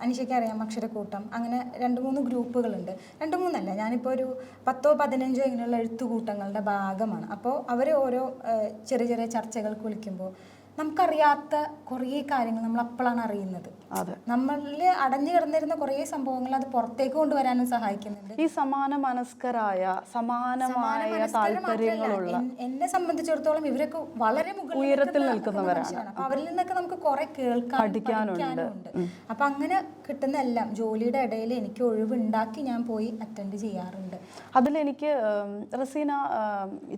അനിഷയ്ക്ക് അറിയാം, അക്ഷരക്കൂട്ടം, അങ്ങനെ 2-3 ഗ്രൂപ്പുകളുണ്ട്. 2-3 ഞാനിപ്പോൾ ഒരു 10-15 ഇങ്ങനെയുള്ള എഴുത്തുകൂട്ടങ്ങളുടെ ഭാഗമാണ്. അപ്പോൾ അവർ ഓരോ ചെറിയ ചെറിയ ചർച്ചകൾക്ക് വിളിക്കുമ്പോൾ നമുക്കറിയാത്ത കുറേ കാര്യങ്ങൾ നമ്മൾ അപ്പോഴാണ് അറിയുന്നത്. നമ്മളിൽ അടഞ്ഞു കിടന്നിരുന്ന കുറേ സംഭവങ്ങൾ അത് പുറത്തേക്ക് കൊണ്ടുവരാനും സഹായിക്കുന്നുണ്ട്. ഈ സമാന മനസ്കരായ സമാനമായ താല്പര്യങ്ങളുള്ള, എന്നെ സംബന്ധിച്ചിടത്തോളം ഇവരൊക്കെ വളരെ ഉയരത്തിൽ നിൽക്കുന്നവരാണ്. അപ്പൊ അവരിൽ നിന്നൊക്കെ നമുക്ക് കുറെ കേൾക്കാൻ പഠിക്കാനുണ്ട്. അപ്പൊ അങ്ങനെ കിട്ടുന്ന എല്ലാം ജോലിയുടെ ഇടയിൽ എനിക്ക് ഒഴിവുണ്ടാക്കി ഞാൻ പോയി അറ്റൻഡ് ചെയ്യാറുണ്ട്. അതിലെനിക്ക് റസീന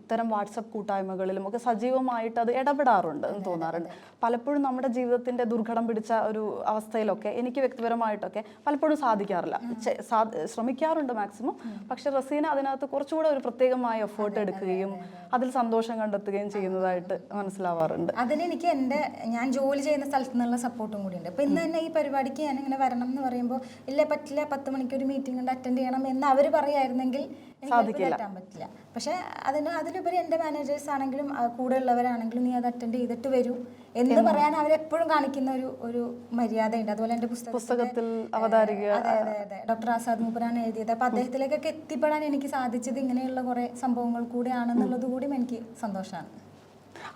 ഇത്തരം വാട്സപ്പ് കൂട്ടായ്മകളിലും ഒക്കെ സജീവമായിട്ട് അത് ഇടപെടാറുണ്ട് എന്ന് തോന്നാറുണ്ട്. പലപ്പോഴും നമ്മുടെ ജീവിതത്തിന്റെ ദുർഘടം പിടിച്ച ഒരു അവസ്ഥ അവസ്ഥയിലൊക്കെ എനിക്ക് വ്യക്തിപരമായിട്ടൊക്കെ പലപ്പോഴും സാധിക്കാറില്ല. ശ്രമിക്കാറുണ്ട് മാക്സിമം. പക്ഷെ റസീന അതിനകത്ത് കുറച്ചുകൂടെ ഒരു പ്രത്യേകമായ എഫേർട്ട് എടുക്കുകയും അതിൽ സന്തോഷം കണ്ടെത്തുകയും ചെയ്യുന്നതായിട്ട് മനസ്സിലാവാറുണ്ട്. അതിനെനിക്ക് ഞാൻ ജോലി ചെയ്യുന്ന സ്ഥലത്ത് നിന്നുള്ള സപ്പോർട്ടും കൂടി ഉണ്ട്. അപ്പോൾ ഇന്ന് തന്നെ ഈ പരിപാടിക്ക് ഞാൻ ഇങ്ങനെ വരണം എന്ന് പറയുമ്പോൾ ഇല്ല പറ്റില്ല, 10 മണിക്ക് ഒരു മീറ്റിംഗ് ഉണ്ട്, അറ്റൻഡ് ചെയ്യണം എന്ന് അവർ പറയായിരുന്നെങ്കിൽ എത്താൻ പറ്റില്ല. പക്ഷെ അതിലുപരി എൻ്റെ മാനേജേഴ്സ് ആണെങ്കിലും കൂടെ ഉള്ളവരാണെങ്കിലും നീ അത് അറ്റൻഡ് ചെയ്തിട്ട് വരൂ എന്ന് പറയാൻ അവരെപ്പോഴും കാണിക്കുന്ന ഒരു മര്യാദയുണ്ട്. അതുപോലെ എൻ്റെ പുസ്തകത്തിൽ അവതാരിക അതെ ഡോക്ടർ ആസാദ് മൂപ്പരാണ് എഴുതിയത്. അപ്പോൾ അദ്ദേഹത്തിലേക്കൊക്കെ എത്തിപ്പെടാൻ എനിക്ക് സാധിച്ചത് ഇങ്ങനെയുള്ള കുറേ സംഭവങ്ങൾ കൂടെയാണെന്നുള്ളത് കൂടി എനിക്ക് സന്തോഷമാണ്.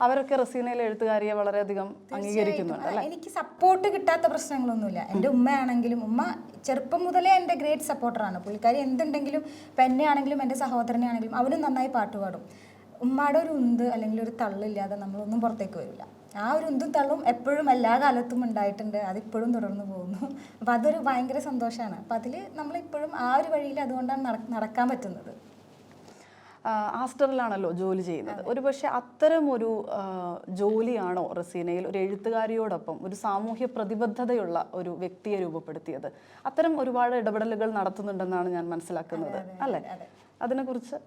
അവരൊക്കെ റസീനയിലെ എഴുത്തുകാരിയെ വളരെയധികം അംഗീകരിക്കുന്നുണ്ട്. എനിക്ക് സപ്പോർട്ട് കിട്ടാത്ത പ്രശ്നങ്ങളൊന്നുമില്ല. എൻ്റെ ഉമ്മയാണെങ്കിലും ഉമ്മ ചെറുപ്പം മുതലേ എൻ്റെ ഗ്രേറ്റ് സപ്പോർട്ടറാണ്. പുള്ളിക്കാരി എന്തുണ്ടെങ്കിലും ഇപ്പം എന്നെ ആണെങ്കിലും എൻ്റെ സഹോദരനെ ആണെങ്കിലും അവനും നന്നായി പാട്ട് പാടും. ഉമ്മയുടെ ഒരു ഉന്ത് അല്ലെങ്കിൽ ഒരു തള്ളില്ലാതെ നമ്മളൊന്നും പുറത്തേക്ക് വരില്ല. ആ ഒരു ഉന്തും തള്ളും എപ്പോഴും എല്ലാ കാലത്തും ഉണ്ടായിട്ടുണ്ട്. അതിപ്പോഴും തുടർന്ന് പോകുന്നു. അപ്പോൾ അതൊരു ഭയങ്കര സന്തോഷമാണ്. അപ്പം അതിൽ നമ്മളിപ്പോഴും ആ ഒരു വഴിയിൽ അതുകൊണ്ടാണ് നടക്കാൻ പറ്റുന്നത്. ആസ്റ്ററിലാണല്ലോ ജോലി ചെയ്യുന്നത്. ഒരുപക്ഷെ അത്തരം ഒരു ജോലിയാണോ റസീനയിൽ ഒരു എഴുത്തുകാരിയോടൊപ്പം ഒരു സാമൂഹ്യ പ്രതിബദ്ധതയുള്ള ഒരു വ്യക്തിയെ രൂപപ്പെടുത്തിയത്? അത്തരം ഒരുപാട് ഇടപെടലുകൾ നടത്തുന്നുണ്ടെന്നാണ് ഞാൻ മനസ്സിലാക്കുന്നത്, അല്ലേ? അതിനെക്കുറിച്ച്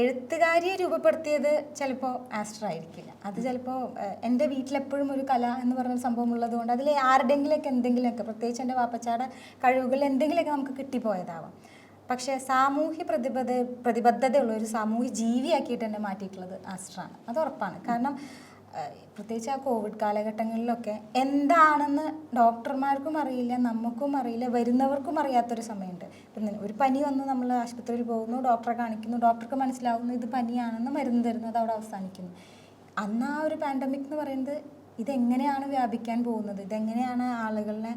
എഴുത്തുകാരിയെ രൂപപ്പെടുത്തിയത് ചിലപ്പോൾ ആസ്റ്റർ ആയിരിക്കില്ല. അത് ചിലപ്പോൾ എൻ്റെ വീട്ടിലെപ്പോഴും ഒരു കല എന്ന് പറഞ്ഞൊരു സംഭവം ഉള്ളതുകൊണ്ട് അതിൽ ആരുടെങ്കിലൊക്കെ എന്തെങ്കിലുമൊക്കെ, പ്രത്യേകിച്ച് എൻ്റെ വാപ്പച്ചാടെ കഴിവുകളിൽ എന്തെങ്കിലുമൊക്കെ നമുക്ക് കിട്ടിപ്പോയതാവാം. പക്ഷേ സാമൂഹ്യ പ്രതിബദ്ധതയുള്ള ഒരു സാമൂഹ്യ ജീവിയാക്കിയിട്ട് എന്നെ മാറ്റിയിട്ടുള്ളത് ആസ്റ്ററാണ്. അത് ഉറപ്പാണ്. കാരണം പ്രത്യേകിച്ച് ആ കോവിഡ് കാലഘട്ടങ്ങളിലൊക്കെ എന്താണെന്ന് ഡോക്ടർമാർക്കും അറിയില്ല, നമുക്കും അറിയില്ല, വരുന്നവർക്കും അറിയാത്തൊരു സമയമുണ്ട്. ഇപ്പം ഒരു പനി വന്നു, നമ്മൾ ആശുപത്രിയിൽ പോകുന്നു, ഡോക്ടറെ കാണിക്കുന്നു, ഡോക്ടർക്ക് മനസ്സിലാവുന്നു ഇത് പനിയാണെന്ന് മരുന്ന് തരുന്നത് അവിടെ അവസാനിക്കുന്നു. അന്ന് ആ ഒരു പാൻഡമിക് എന്ന് പറയുന്നത് ഇതെങ്ങനെയാണ് വ്യാപിക്കാൻ പോകുന്നത്, ഇതെങ്ങനെയാണ് ആളുകളെ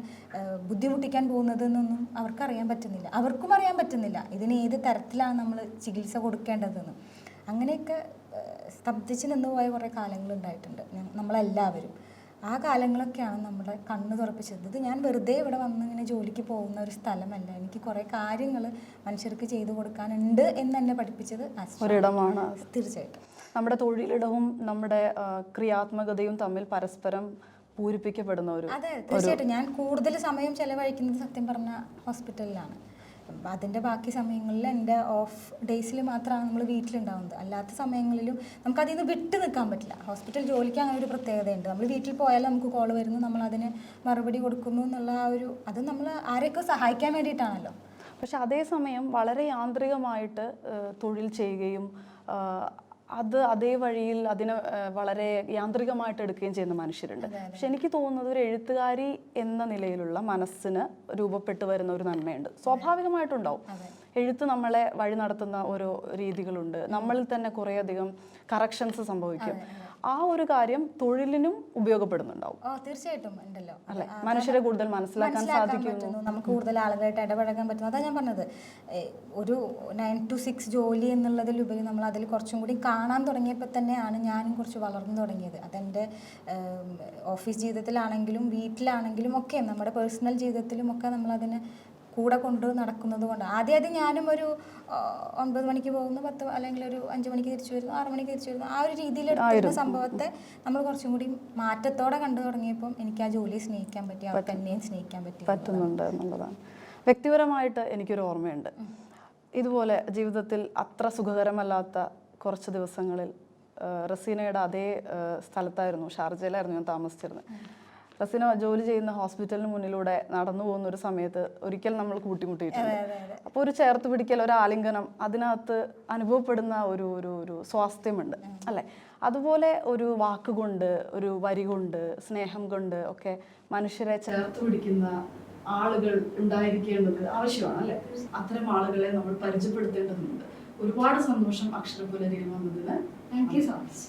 ബുദ്ധിമുട്ടിക്കാൻ പോകുന്നത് എന്നൊന്നും അവർക്കറിയാൻ പറ്റുന്നില്ല. അവർക്കും അറിയാൻ പറ്റുന്നില്ല ഇതിന് ഏത് തരത്തിലാണ് നമ്മൾ ചികിത്സ കൊടുക്കേണ്ടതെന്ന്. അങ്ങനെയൊക്കെ സ്തബ്ധിച്ച് നിന്ന് പോയ കുറേ കാലങ്ങളുണ്ടായിട്ടുണ്ട് നമ്മളെല്ലാവരും. ആ കാലങ്ങളൊക്കെയാണ് നമ്മുടെ കണ്ണ് തുറപ്പിച്ചത്. ഇത് ഞാൻ വെറുതെ ഇവിടെ വന്ന് ഇങ്ങനെ ജോലിക്ക് പോകുന്ന ഒരു സ്ഥലമല്ല, എനിക്ക് കുറേ കാര്യങ്ങൾ മനുഷ്യർക്ക് ചെയ്തു കൊടുക്കാനുണ്ട് എന്ന് എന്നെ പഠിപ്പിച്ചത് ഒരിടമാണ്. തീർച്ചയായിട്ടും നമ്മുടെ തൊഴിലിടവും നമ്മുടെ ക്രിയാത്മകതയും തമ്മിൽ പരസ്പരം പൂരിപ്പിക്കപ്പെടുന്ന ഒരു. അതെ തീർച്ചയായിട്ടും. ഞാൻ കൂടുതൽ സമയം ചെലവഴിക്കുന്നത് സത്യം പറഞ്ഞ ഹോസ്പിറ്റലിലാണ്. അതിൻ്റെ ബാക്കി സമയങ്ങളിൽ എൻ്റെ ഓഫ് ഡേയ്സിൽ മാത്രമാണ് നമ്മൾ വീട്ടിലുണ്ടാവുന്നത്. അല്ലാത്ത സമയങ്ങളിലും നമുക്കതിൽ നിന്ന് വിട്ട് നിൽക്കാൻ പറ്റില്ല. ഹോസ്പിറ്റൽ ജോലിക്ക് അങ്ങനെ ഒരു പ്രത്യേകതയുണ്ട്. നമ്മൾ വീട്ടിൽ പോയാലും നമുക്ക് കോൾ വരുന്നു, നമ്മളതിന് മറുപടി കൊടുക്കുന്നു എന്നുള്ള ആ ഒരു, അത് നമ്മൾ ആരെയൊക്കെ സഹായിക്കാൻ വേണ്ടിയിട്ടാണല്ലോ. പക്ഷെ അതേസമയം വളരെ യാന്ത്രികമായിട്ട് തൊഴിൽ ചെയ്യുകയും അതേ വഴിയിൽ അതിനെ വളരെ യാന്ത്രികമായിട്ട് എടുക്കുകയും ചെയ്യുന്ന മനുഷ്യരുണ്ട്. പക്ഷെ എനിക്ക് തോന്നുന്നത് ഒരു എഴുത്തുകാരി എന്ന നിലയിലുള്ള മനസ്സിന് രൂപപ്പെട്ടു വരുന്ന ഒരു നന്മയുണ്ട്, സ്വാഭാവികമായിട്ടുണ്ടാവും. എഴുത്ത് നമ്മളെ വഴി നടത്തുന്ന ഓരോ രീതികളുണ്ട്. നമ്മളിൽ തന്നെ കുറേയധികം കറക്ഷൻസ് സംഭവിക്കും. ആ ഒരു കാര്യം തൊഴിലിനും ഉപയോഗപ്പെടുന്നുണ്ടാവും. തീർച്ചയായിട്ടും ഉണ്ടല്ലോ, അല്ലെ? മനുഷ്യരെ കൂടുതൽ മനസ്സിലാക്കാൻ സാധിക്കുന്നു, നമുക്ക് കൂടുതൽ ആളുകളായിട്ട് ഇടപഴകാൻ പറ്റുന്നു. അതാണ് ഞാൻ പറഞ്ഞത്, ഒരു 9 to 6 ജോലി എന്നുള്ളതിലുപരി നമ്മൾ അതിൽ കുറച്ചും കൂടി കാണാൻ തുടങ്ങിയപ്പോൾ തന്നെയാണ് ഞാനും കുറച്ച് വളർന്നു തുടങ്ങിയത്. അതെൻ്റെ ഓഫീസ് ജീവിതത്തിലാണെങ്കിലും വീട്ടിലാണെങ്കിലും ഒക്കെ നമ്മുടെ പേഴ്സണൽ ജീവിതത്തിലും ഒക്കെ നമ്മളതിനെ കൂടെ കൊണ്ട് നടക്കുന്നത് കൊണ്ട് ആദ്യം ഞാനും ഒരു 9 മണിക്ക് പോകുന്നു, 10 അല്ലെങ്കിൽ ഒരു 5 മണിക്ക് തിരിച്ചു വരുന്നു, 6 മണിക്ക് തിരിച്ചു വരുന്നു, ആ ഒരു രീതിയിൽ എടുക്കുന്ന സംഭവത്തെ നമ്മൾ കുറച്ചും കൂടി മാറ്റത്തോടെ കണ്ടു തുടങ്ങിയപ്പം എനിക്ക് ആ ജോലിയെ സ്നേഹിക്കാൻ പറ്റി, അവർ തന്നെയും സ്നേഹിക്കാൻ പറ്റുന്നുണ്ട് എന്നുള്ളതാണ്. വ്യക്തിപരമായിട്ട് എനിക്കൊരു ഓർമ്മയുണ്ട്. ഇതുപോലെ ജീവിതത്തിൽ അത്ര സുഖകരമല്ലാത്ത കുറച്ച് ദിവസങ്ങളിൽ റസീനയുടെ അതേ സ്ഥലത്തായിരുന്നു, ഷാർജയിലായിരുന്നു ഞാൻ താമസിച്ചിരുന്നത്. റസീന ജോലി ചെയ്യുന്ന ഹോസ്പിറ്റലിന് മുന്നിലൂടെ നടന്നു പോകുന്ന ഒരു സമയത്ത് ഒരിക്കൽ നമ്മൾ കൂട്ടിമുട്ടിയിട്ടുണ്ട്. അപ്പോൾ ഒരു ചേർത്ത് പിടിക്കൽ, ഒരു ആലിംഗനം, അതിനകത്ത് അനുഭവപ്പെടുന്ന ഒരു ഒരു ഒരു സ്വാസ്ഥ്യമുണ്ട്, അല്ലേ? അതുപോലെ ഒരു വാക്കുകൊണ്ട്, ഒരു വരി കൊണ്ട്, സ്നേഹം കൊണ്ട് ഒക്കെ മനുഷ്യരെ ചേർത്ത് പിടിക്കുന്ന ആളുകൾ ഉണ്ടായിരിക്കേണ്ടത് ആവശ്യമാണ്, അല്ലേ? അത്തരം ആളുകളെ നമ്മൾ പരിചയപ്പെടുത്തേണ്ടതുണ്ട്. ഒരുപാട് സന്തോഷം അക്ഷരപുലരിയിൽ വന്നതിന്. Thank you so much.